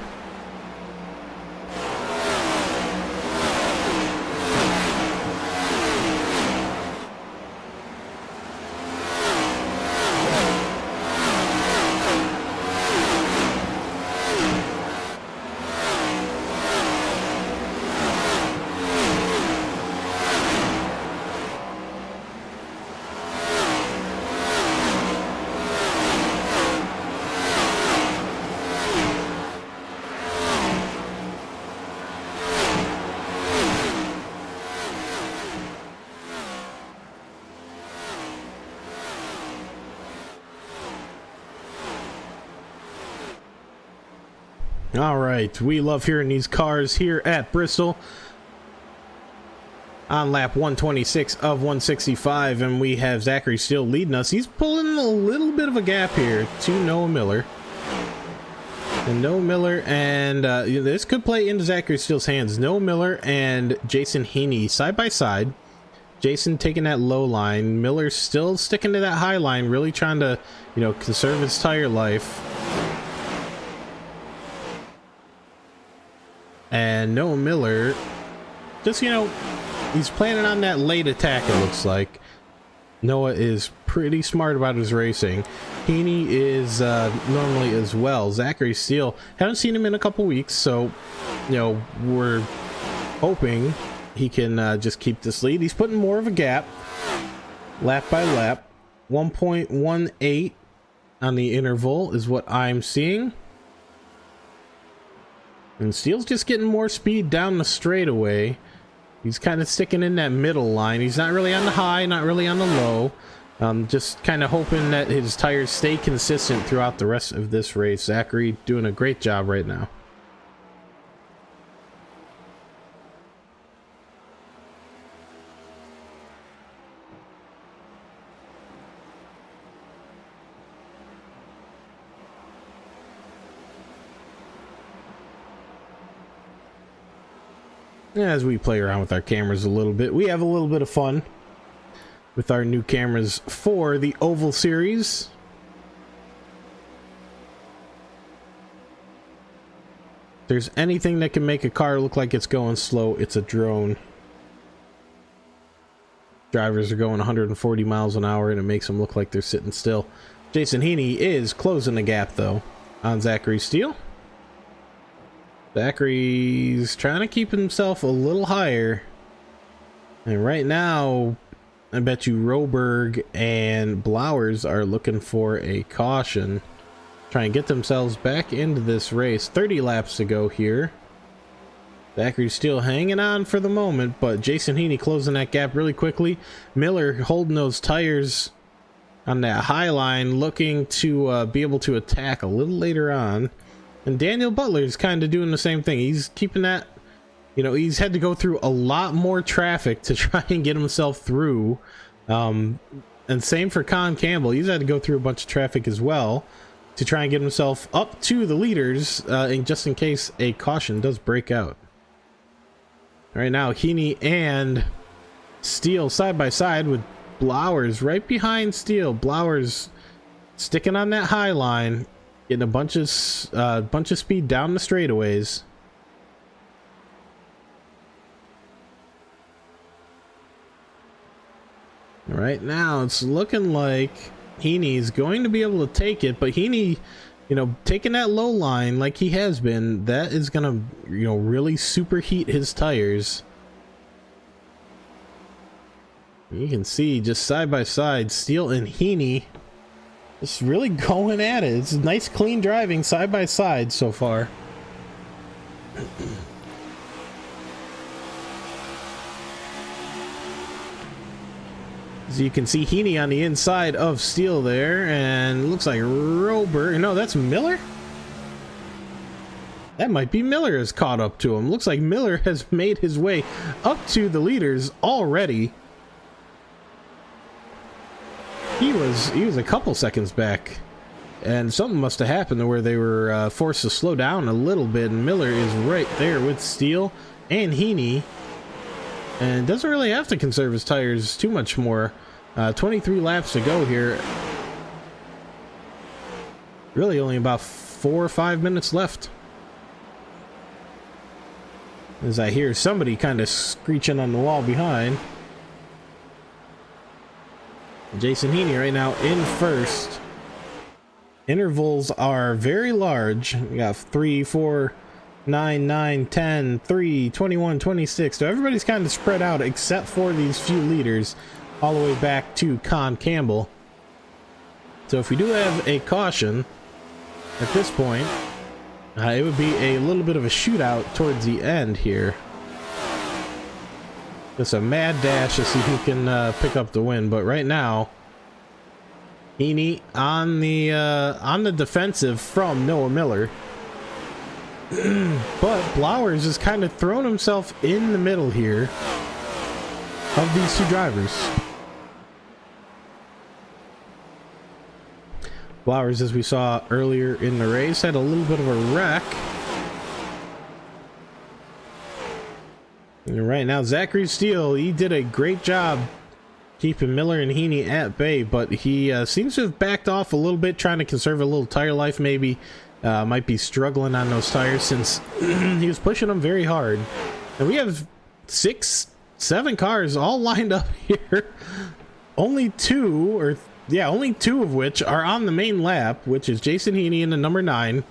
All right, we love hearing these cars here at Bristol. On lap 126 of 165, and we have Zachary Steele leading us. He's pulling a little bit of a gap here to Noah Miller. And Noah Miller and this could play into Zachary Steele's hands. Noah Miller and Jason Heaney side by side. Jason taking that low line. Miller still sticking to that high line, really trying to, you know, conserve his tire life. And Noah Miller, just, you know, he's planning on that late attack, it looks like. Noah is pretty smart about his racing. Heaney is normally as well. Zachary Steele, haven't seen him in a couple weeks, so, you know, we're hoping he can just keep this lead. He's putting more of a gap, lap by lap. 1.18 on the interval is what I'm seeing. And Steele's just getting more speed down the straightaway. He's kind of sticking in that middle line. He's not really on the high, not really on the low. Just kind of hoping that his tires stay consistent throughout the rest of this race. Zachary doing a great job right now. as we play around with our cameras a little bit, we have a little bit of fun with our new cameras for the Oval Series. If there's anything that can make a car look like it's going slow, it's a drone. Drivers are going 140 miles an hour and it makes them look like they're sitting still. Jason Heaney is closing the gap though on Zachary Steele. Zachary's trying to keep himself a little higher. And right now, I bet you Roberg and Blowers are looking for a caution. Trying to get themselves back into this race. 30 laps to go here. Zachary's still hanging on for the moment, but Jason Heaney closing that gap really quickly. Miller holding those tires on that high line, looking to be able to attack a little later on. And Daniel Butler's kind of doing the same thing. He's keeping that, you know, he's had to go through a lot more traffic to try and get himself through. And same for Con Campbell. He's had to go through a bunch of traffic as well to try and get himself up to the leaders, and just in case a caution does break out. Right now, Heaney and Steele side by side with Blowers right behind Steele. Blowers sticking on that high line, getting a bunch of speed down the straightaways. Right now, it's looking like Heaney's going to be able to take it, but Heaney, you know, taking that low line like he has been, that is gonna, you know, really superheat his tires. You can see just side by side, Steele and Heaney just really going at it. It's nice clean driving side by side so far. As you can see, Heaney on the inside of Steele there, and it looks like Rober. No, that's Miller. That might be Miller has caught up to him. Looks like Miller has made his way up to the leaders already. He was a couple seconds back, and something must have happened to where they were forced to slow down a little bit. And Miller is right there with Steele and Heaney, and doesn't really have to conserve his tires too much more. 23 laps to go here. Really only about 4 or 5 minutes left. As I hear somebody kind of screeching on the wall behind. Jason Heaney right now in first. Intervals are very large. We got 3, 4, 9, 9, 10, 3, 21, 26. So everybody's kind of spread out except for these few leaders all the way back to Con Campbell. So if we do have a caution at this point, it would be a little bit of a shootout towards the end here. Just a mad dash to see who can pick up the win. But right now, Heaney on the defensive from Noah Miller. But Blowers has kind of thrown himself in the middle here of these two drivers. Blowers, as we saw earlier in the race, had a little bit of a wreck. And right now, Zachary Steele, he did a great job keeping Miller and Heaney at bay, but he seems to have backed off a little bit, trying to conserve a little tire life maybe. Might be struggling on those tires since he was pushing them very hard. And we have 6, 7 cars all lined up here. Only two of which are on the main lap, which is Jason Heaney in the number 9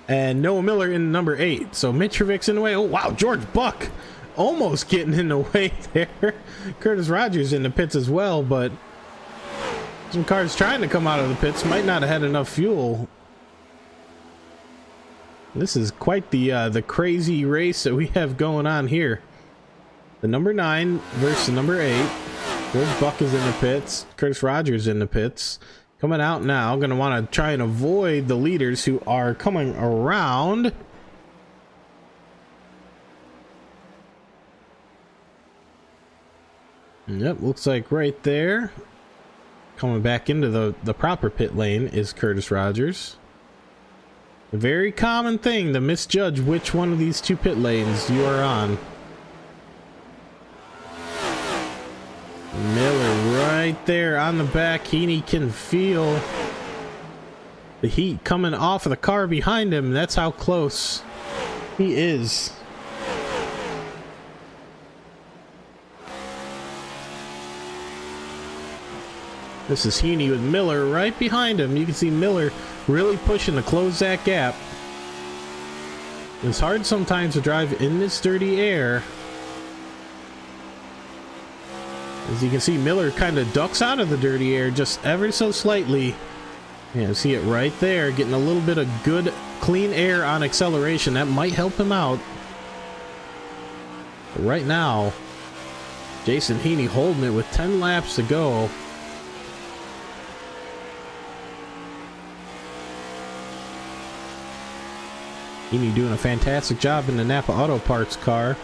and Noah Miller in the number 8. So Mitrovic's in the way. Oh wow, George Buck almost getting in the way there. Curtis Rogers in the pits as well, but some cars trying to come out of the pits might not have had enough fuel. This is quite the crazy race that we have going on here. The number 9 versus the number 8. George Buck is in the pits. Curtis Rogers in the pits. Coming out now. Going to want to try and avoid the leaders who are coming around. Yep, looks like right there. Coming back into the proper pit lane is Curtis Rogers. A very common thing to misjudge which one of these two pit lanes you are on. right there on the back. Heaney can feel the heat coming off of the car behind him. That's how close he is. This is Heaney with Miller right behind him. You can see Miller really pushing to close that gap. It's hard sometimes to drive in this dirty air. As you can see, Miller kind of ducks out of the dirty air just ever so slightly. Yeah, see it right there, getting a little bit of good, clean air on acceleration. That might help him out. But right now, Jason Heaney holding it with 10 laps to go. Heaney doing a fantastic job in the Napa Auto Parts car.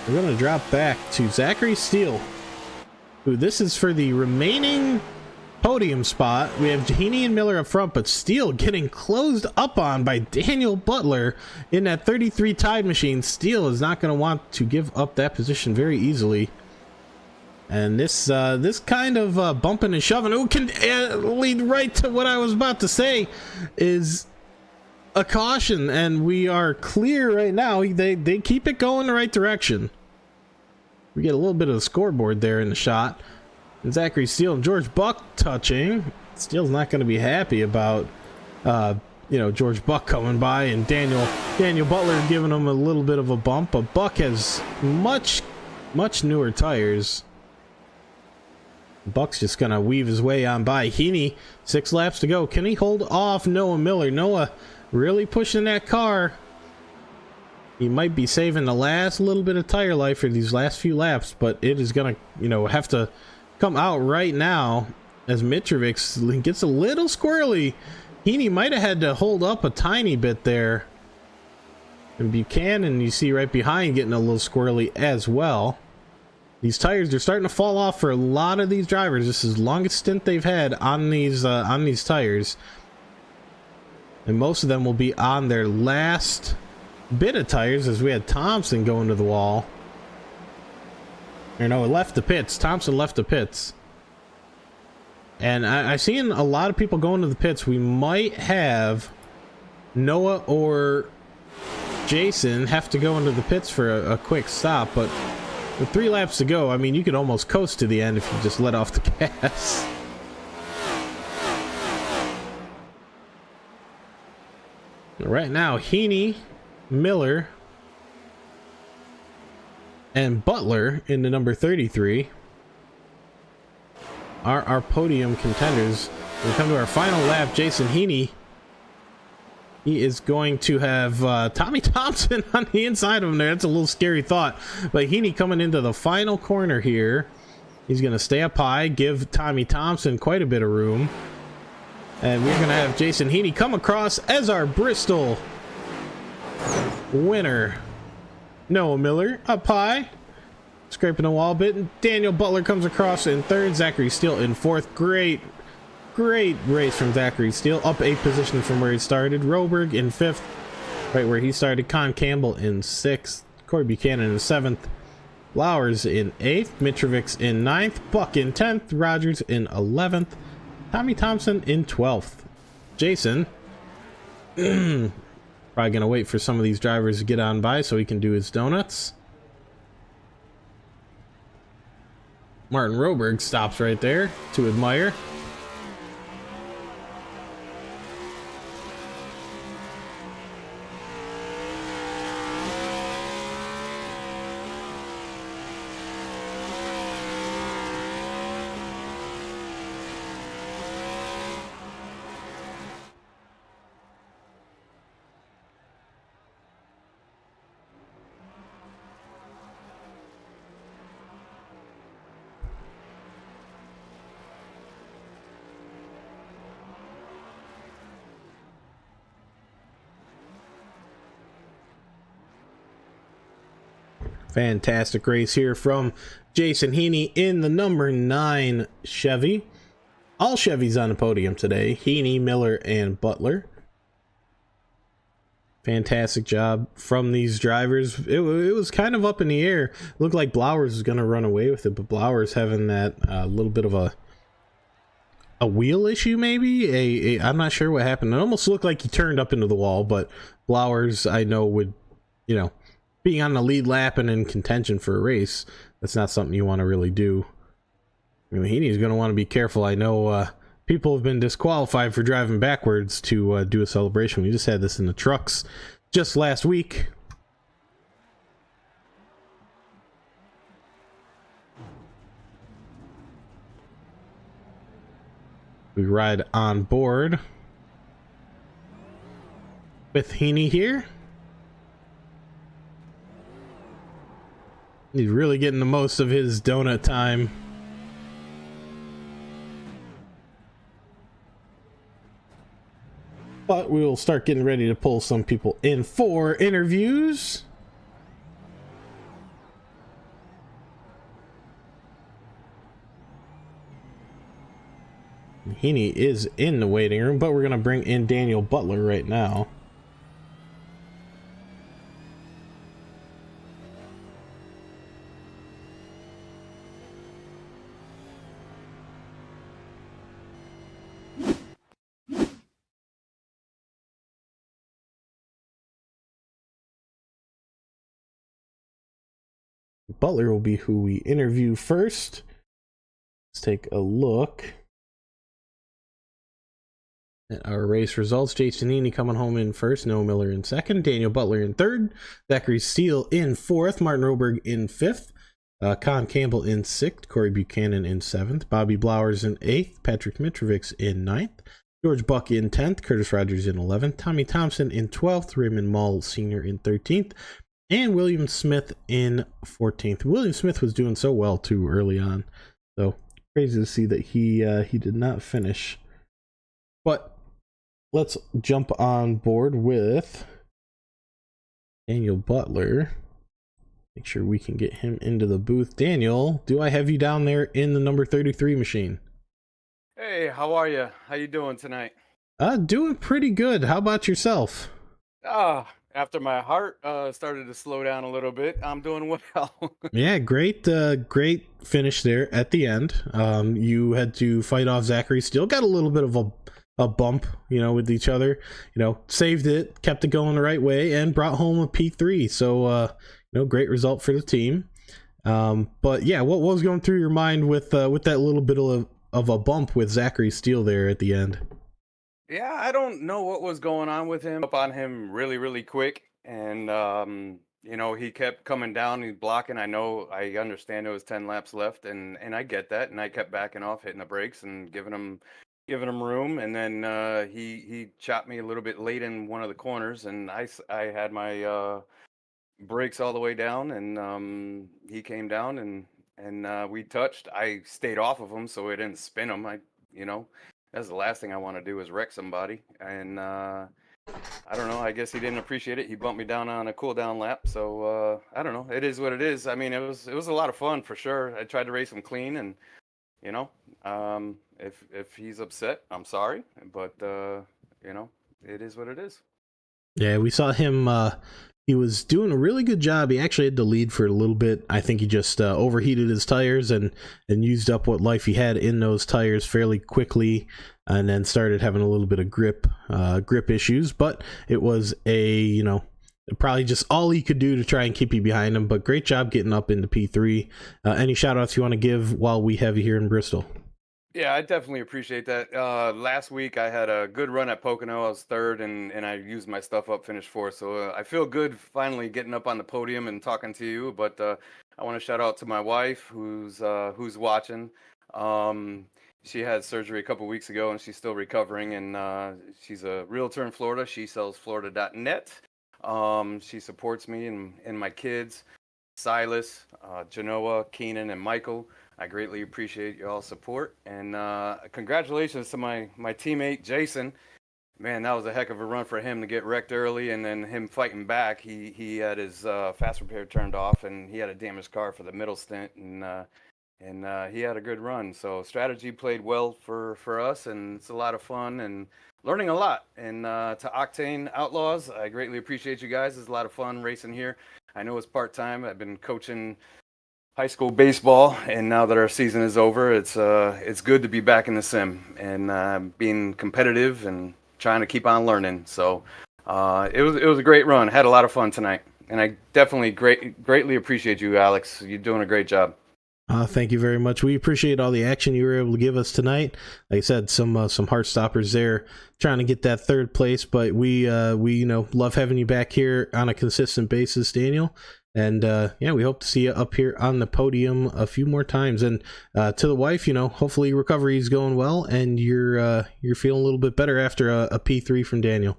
We're going to drop back to Zachary Steele, who this is for the remaining podium spot. We have Heaney and Miller up front, but Steele getting closed up on by Daniel Butler in that 33 Tide machine. Steele is not going to want to give up that position very easily. And this kind of bumping and shoving, who can lead right to what I was about to say, is a caution, and we are clear right now. They keep it going the right direction. We get a little bit of the scoreboard there in the shot. And Zachary Steele and George Buck touching. Steele's not going to be happy about George Buck coming by and Daniel Butler giving him a little bit of a bump, but Buck has much newer tires. Buck's just gonna weave his way on by. Heaney, 6 laps to go. Can he hold off Noah Miller? Noah really pushing that car. He might be saving the last little bit of tire life for these last few laps, but it is gonna, have to come out right now as Mitrovic gets a little squirrely. Heaney might have had to hold up a tiny bit there. And Buchanan, you see right behind, getting a little squirrely as well. These tires are starting to fall off for a lot of these drivers. This is the longest stint they've had on these tires, and most of them will be on their last bit of tires, as we had Thompson going to the wall. Or no, left the pits. Thompson left the pits, and I seen a lot of people going to the pits. We might have Noah or Jason have to go into the pits for a quick stop, but with 3 laps to go, I mean, you could almost coast to the end if you just let off the gas. Right now, Heaney, Miller, and Butler in the number 33 are our podium contenders. We come to our final lap. Jason Heaney, he is going to have Tommy Thompson on the inside of him there. That's a little scary thought. But Heaney coming into the final corner here. He's going to stay up high, give Tommy Thompson quite a bit of room. And we're going to have Jason Heaney come across as our Bristol winner. Noah Miller up high, scraping the wall a bit. And Daniel Butler comes across in 3rd. Zachary Steele in 4th. Great race from Zachary Steele, up 8 positions from where he started. Roberg in 5th, right where he started. Con Campbell in 6th. Corey Buchanan in 7th. Flowers in 8th. Mitrovic in 9th. Buck in 10th. Rogers in 11th. Tommy Thompson in 12th. Jason, probably going to wait for some of these drivers to get on by so he can do his donuts. Martin Roberg stops right there to admire. Fantastic race here from Jason Heaney in the number 9 Chevy. All Chevys on the podium today. Heaney, Miller, and Butler. Fantastic job from these drivers. It was kind of up in the air. It looked like Blowers was going to run away with it, but Blowers having that little bit of a wheel issue, maybe. I'm not sure what happened. It almost looked like he turned up into the wall, but Blowers, I know, would, you know, being on the lead lap and in contention for a race, that's not something you want to really do. I mean, he's going to want to be careful. I know people have been disqualified for driving backwards to do a celebration. We just had this in the trucks just last week. We ride on board with Heaney here. He's really getting the most of his donut time. But we will start getting ready to pull some people in for interviews. Heaney is in the waiting room, but we're going to bring in Daniel Butler right now. Butler will be who we interview first. Let's take a look at our race results. Jason Heaney coming home in first, Noah Miller in second, Daniel Butler in third, Zachary Steele in fourth, Martin Roberg in fifth, Con Campbell in sixth, Corey Buchanan in seventh, Bobby Blowers in eighth, Patrick Mitrovic in ninth, George Buck in 10th, Curtis Rogers in 11th, Tommy Thompson in 12th, Raymond Mull Sr. in 13th, and William Smith in 14th. William Smith was doing so well too early on, so crazy to see that he did not finish. But let's jump on board with Daniel Butler. Make sure we can get him into the booth. Daniel, do I have you down there in the number 33 machine? Hey, how are you? How you doing tonight? Doing pretty good. How about yourself? After my heart started to slow down a little bit, I'm doing well. Yeah, great finish there at the end. You had to fight off Zachary. Still got a little bit of a bump, with each other. Saved it, kept it going the right way, and brought home a P3. So, great result for the team. But yeah, what was going through your mind with that little bit of a bump with Zachary Steele there at the end? Yeah, I don't know what was going on with him. Up on him really, really quick, and he kept coming down. He's blocking. I understand there was 10 laps left, and I get that. And I kept backing off, hitting the brakes, and giving him room. And then he chopped me a little bit late in one of the corners, and I had my brakes all the way down, and he came down, and we touched. I stayed off of him so it didn't spin him. That's the last thing I want to do is wreck somebody. And I don't know. I guess he didn't appreciate it. He bumped me down on a cool down lap. So I don't know. It is what it is. I mean, it was a lot of fun for sure. I tried to race him clean, and if he's upset, I'm sorry, but it is what it is. Yeah, we saw him. He was doing a really good job. He actually had to lead for a little bit. I think he just overheated his tires and used up what life he had in those tires fairly quickly, and then started having a little bit of grip issues. But it was probably just all he could do to try and keep you behind him. But great job getting up into P3. Any shout outs you want to give while we have you here in Bristol? Yeah, I definitely appreciate that. Last week I had a good run at Pocono. I was third, and I used my stuff up, finished fourth. So I feel good finally getting up on the podium and talking to you. But I want to shout out to my wife who's watching. She had surgery a couple weeks ago, and she's still recovering. And she's a realtor in Florida. She sells Florida.net. She supports me and my kids, Silas, Genoa, Keenan, and Michael. I greatly appreciate y'all's support, and congratulations to my teammate Jason. Man, that was a heck of a run for him to get wrecked early, and then him fighting back. He had his fast repair turned off, and he had a damaged car for the middle stint, and and he had a good run. So strategy played well for us, and it's a lot of fun and learning a lot. And to Octane Outlaws, I greatly appreciate you guys. It's a lot of fun racing here. I know it's part time. I've been coaching high school baseball, and now that our season is over, it's good to be back in the sim and being competitive and trying to keep on learning. So it was a great run. Had a lot of fun tonight, and I definitely greatly appreciate you, Alex. You're doing a great job. Thank you very much. We appreciate all the action you were able to give us tonight. Like I said, some heart stoppers there, trying to get that third place. But we love having you back here on a consistent basis, Daniel. And yeah, we hope to see you up here on the podium a few more times. And to the wife, hopefully recovery is going well, and you're feeling a little bit better after a P3 from Daniel.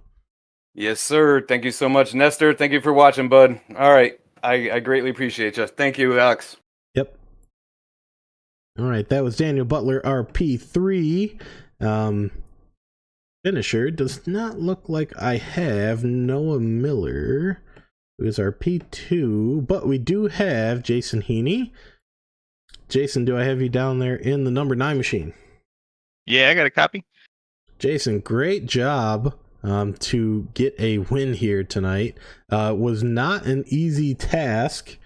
Yes, sir. Thank you so much, Nestor. Thank you for watching, bud. All right, I greatly appreciate you. Thank you, Alex. Yep. All right, that was Daniel Butler, our P3 finisher. Does not look like I have Noah Miller, who is our P2, but we do have Jason Heaney. Jason, do I have you down there in the number 9 machine? Yeah, I got a copy. Jason, great job to get a win here tonight. Was not an easy task,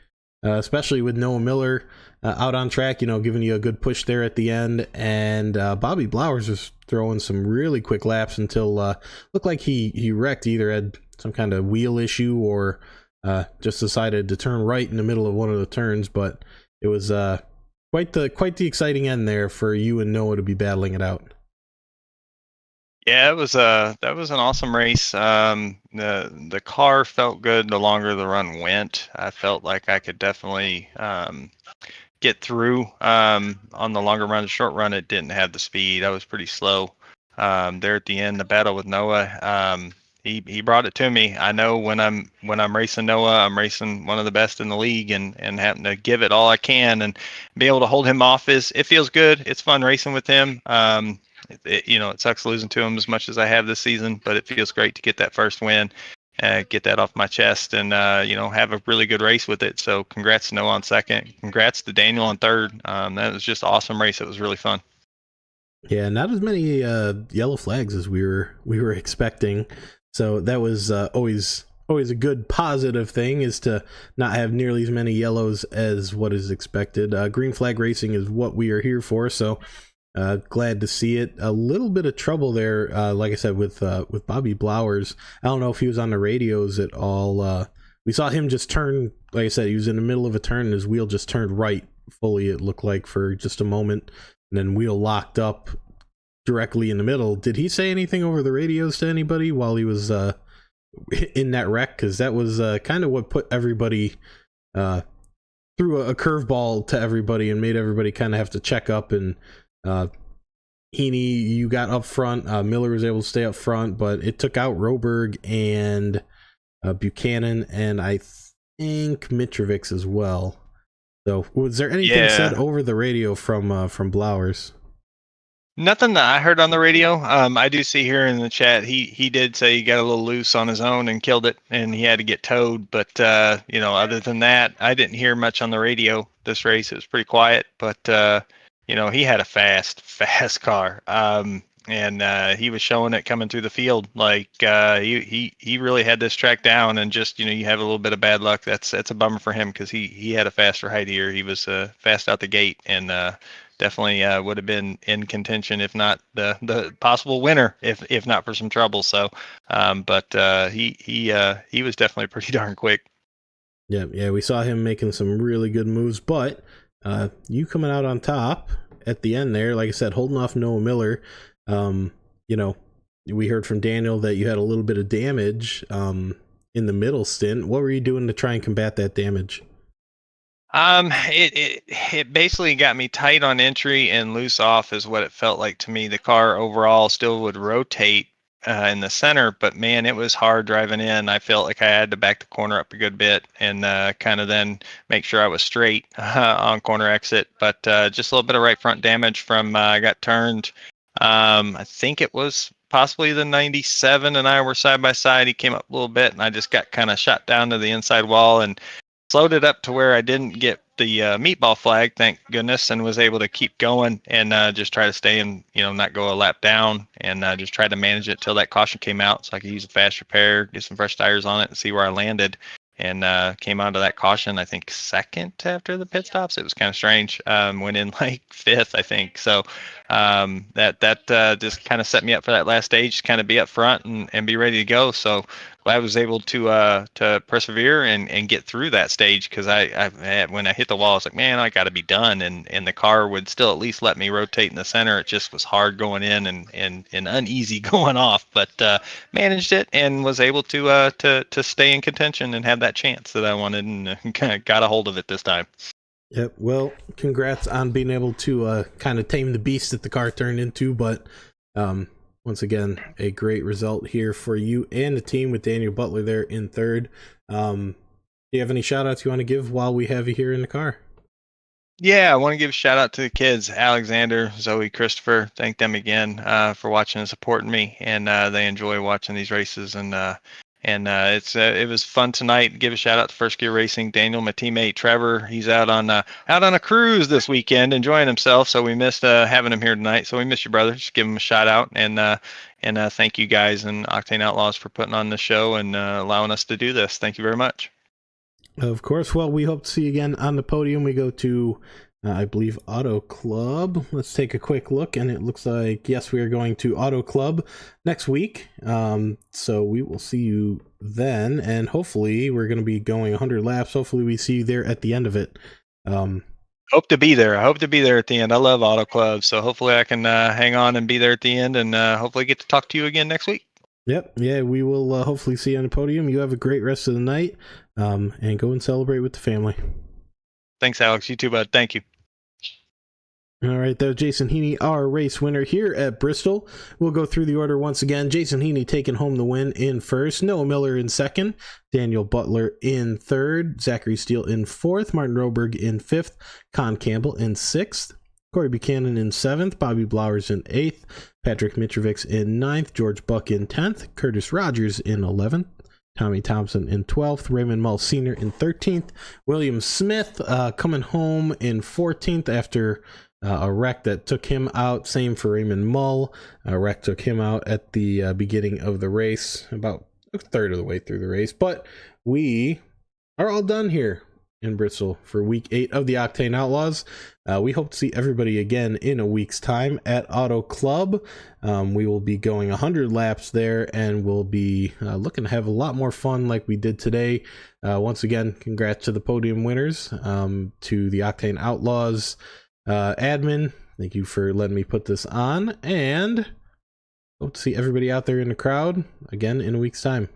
especially with Noah Miller out on track, giving you a good push there at the end. And Bobby Blowers was throwing some really quick laps until looked like he wrecked, either had some kind of wheel issue or just decided to turn right in the middle of one of the turns. But it was quite the exciting end there for you and Noah to be battling it out. Yeah, that was an awesome race. The car felt good the longer the run went. I felt like I could definitely get through on the longer run. The short run, it didn't have the speed. I was pretty slow there at the end. The battle with Noah, he brought it to me. I know when I'm racing Noah, I'm racing one of the best in the league, and having to give it all I can and be able to hold him off it feels good. It's fun racing with him. It sucks losing to him as much as I have this season, but it feels great to get that first win, get that off my chest, and have a really good race with it. So congrats to Noah on second. Congrats to Daniel on third. That was just an awesome race. It was really fun. Yeah, not as many yellow flags as we were expecting. So that was always a good positive thing, is to not have nearly as many yellows as what is expected. Green flag racing is what we are here for. So glad to see it. A little bit of trouble there, like I said, with Bobby Blowers. I don't know if he was on the radios at all. We saw him just turn, like I said, he was in the middle of a turn and his wheel just turned right fully, it looked like, for just a moment, and then wheel locked up directly in the middle. Did he say anything over the radios to anybody while he was in that wreck? Because that was kind of what put everybody threw a curveball to everybody and made everybody kind of have to check up. And Heaney, you got up front. Miller was able to stay up front, but it took out Roberg and Buchanan, and I think Mitrovic as well. So was there anything said over the radio from Blowers? Nothing that I heard on the radio. I do see here in the chat he did say he got a little loose on his own and killed it, and he had to get towed. But other than that, I didn't hear much on the radio this race. It was pretty quiet. But he had a fast car, and he was showing it coming through the field. Like he really had this track down, and just you have a little bit of bad luck. That's a bummer for him, because he had a faster height here. He was fast out the gate, and definitely would have been in contention, if not the possible winner, if not for some trouble. So, but he was definitely pretty darn quick. Yeah, we saw him making some really good moves, but you coming out on top at the end there, like I said, holding off Noah Miller. We heard from Daniel that you had a little bit of damage in the middle stint. What were you doing to try and combat that damage? It basically got me tight on entry and loose off, is what it felt like to me. The car overall still would rotate in the center, but man, it was hard driving in. I felt like I had to back the corner up a good bit and kind of then make sure I was straight on corner exit. But just a little bit of right front damage from I got turned. I think it was possibly the 97, and I were side by side. He came up a little bit, and I just got kind of shot down to the inside wall, and slowed it up to where I didn't get the meatball flag, thank goodness, and was able to keep going and just try to stay and not go a lap down, and just try to manage it till that caution came out so I could use a fast repair, get some fresh tires on it, and see where I landed. And came out of that caution, I think, second after the pit stops. It was kind of strange. Went in like fifth, I think. So that just kind of set me up for that last stage, to kind of be up front and be ready to go. So I was able to persevere and get through that stage, because when I hit the wall, I was like, man, I got to be done. And the car would still at least let me rotate in the center. It just was hard going in and uneasy going off, but managed it and was able to stay in contention and have that chance that I wanted, and kind of got a hold of it this time. Yep. Well, congrats on being able to kind of tame the beast that the car turned into. But once again, a great result here for you and the team, with Daniel Butler there in third. Do you have any shout outs you want to give while we have you here in the car? Yeah, I want to give a shout out to the kids, Alexander, Zoe, Christopher. Thank them again for watching and supporting me, and they enjoy watching these races. And it was fun tonight. Give a shout out to First Gear Racing, Daniel, my teammate Trevor. He's out on a cruise this weekend, enjoying himself. So we missed having him here tonight. So we miss you, brother. Just give him a shout out, and thank you guys and Octane Outlaws for putting on the show and allowing us to do this. Thank you very much. Of course. Well, we hope to see you again on the podium. We go to, I believe, Auto Club. Let's take a quick look, and it looks like, yes, we are going to Auto Club next week. So we will see you then, and hopefully we're going to be going 100 laps. Hopefully we see you there at the end of it. Hope to be there. I hope to be there at the end. I love Auto Club, so hopefully I can hang on and be there at the end, and hopefully get to talk to you again next week. Yep. Yeah, we will hopefully see you on the podium. You have a great rest of the night, and go and celebrate with the family. Thanks, Alex. You too, bud. Thank you. All right, that was Jason Heaney, our race winner here at Bristol. We'll go through the order once again. Jason Heaney taking home the win in first, Noah Miller in second, Daniel Butler in third, Zachary Steele in fourth, Martin Roberg in fifth, Con Campbell in sixth, Corey Buchanan in seventh, Bobby Blowers in eighth, Patrick Mitrovic in ninth, George Buck in 10th, Curtis Rogers in 11th, Tommy Thompson in 12th, Raymond Mull Sr. in 13th, William Smith coming home in 14th after a wreck that took him out. Same for Raymond Mull. A wreck took him out at the beginning of the race, about a third of the way through the race. But we are all done here in Bristol for week 8 of the Octane Outlaws. We hope to see everybody again in a week's time at Auto Club. We will be going 100 laps there, and we'll be looking to have a lot more fun like we did today. Once again, congrats to the podium winners, to the Octane Outlaws admin. Thank you for letting me put this on, and hope to see everybody out there in the crowd again in a week's time.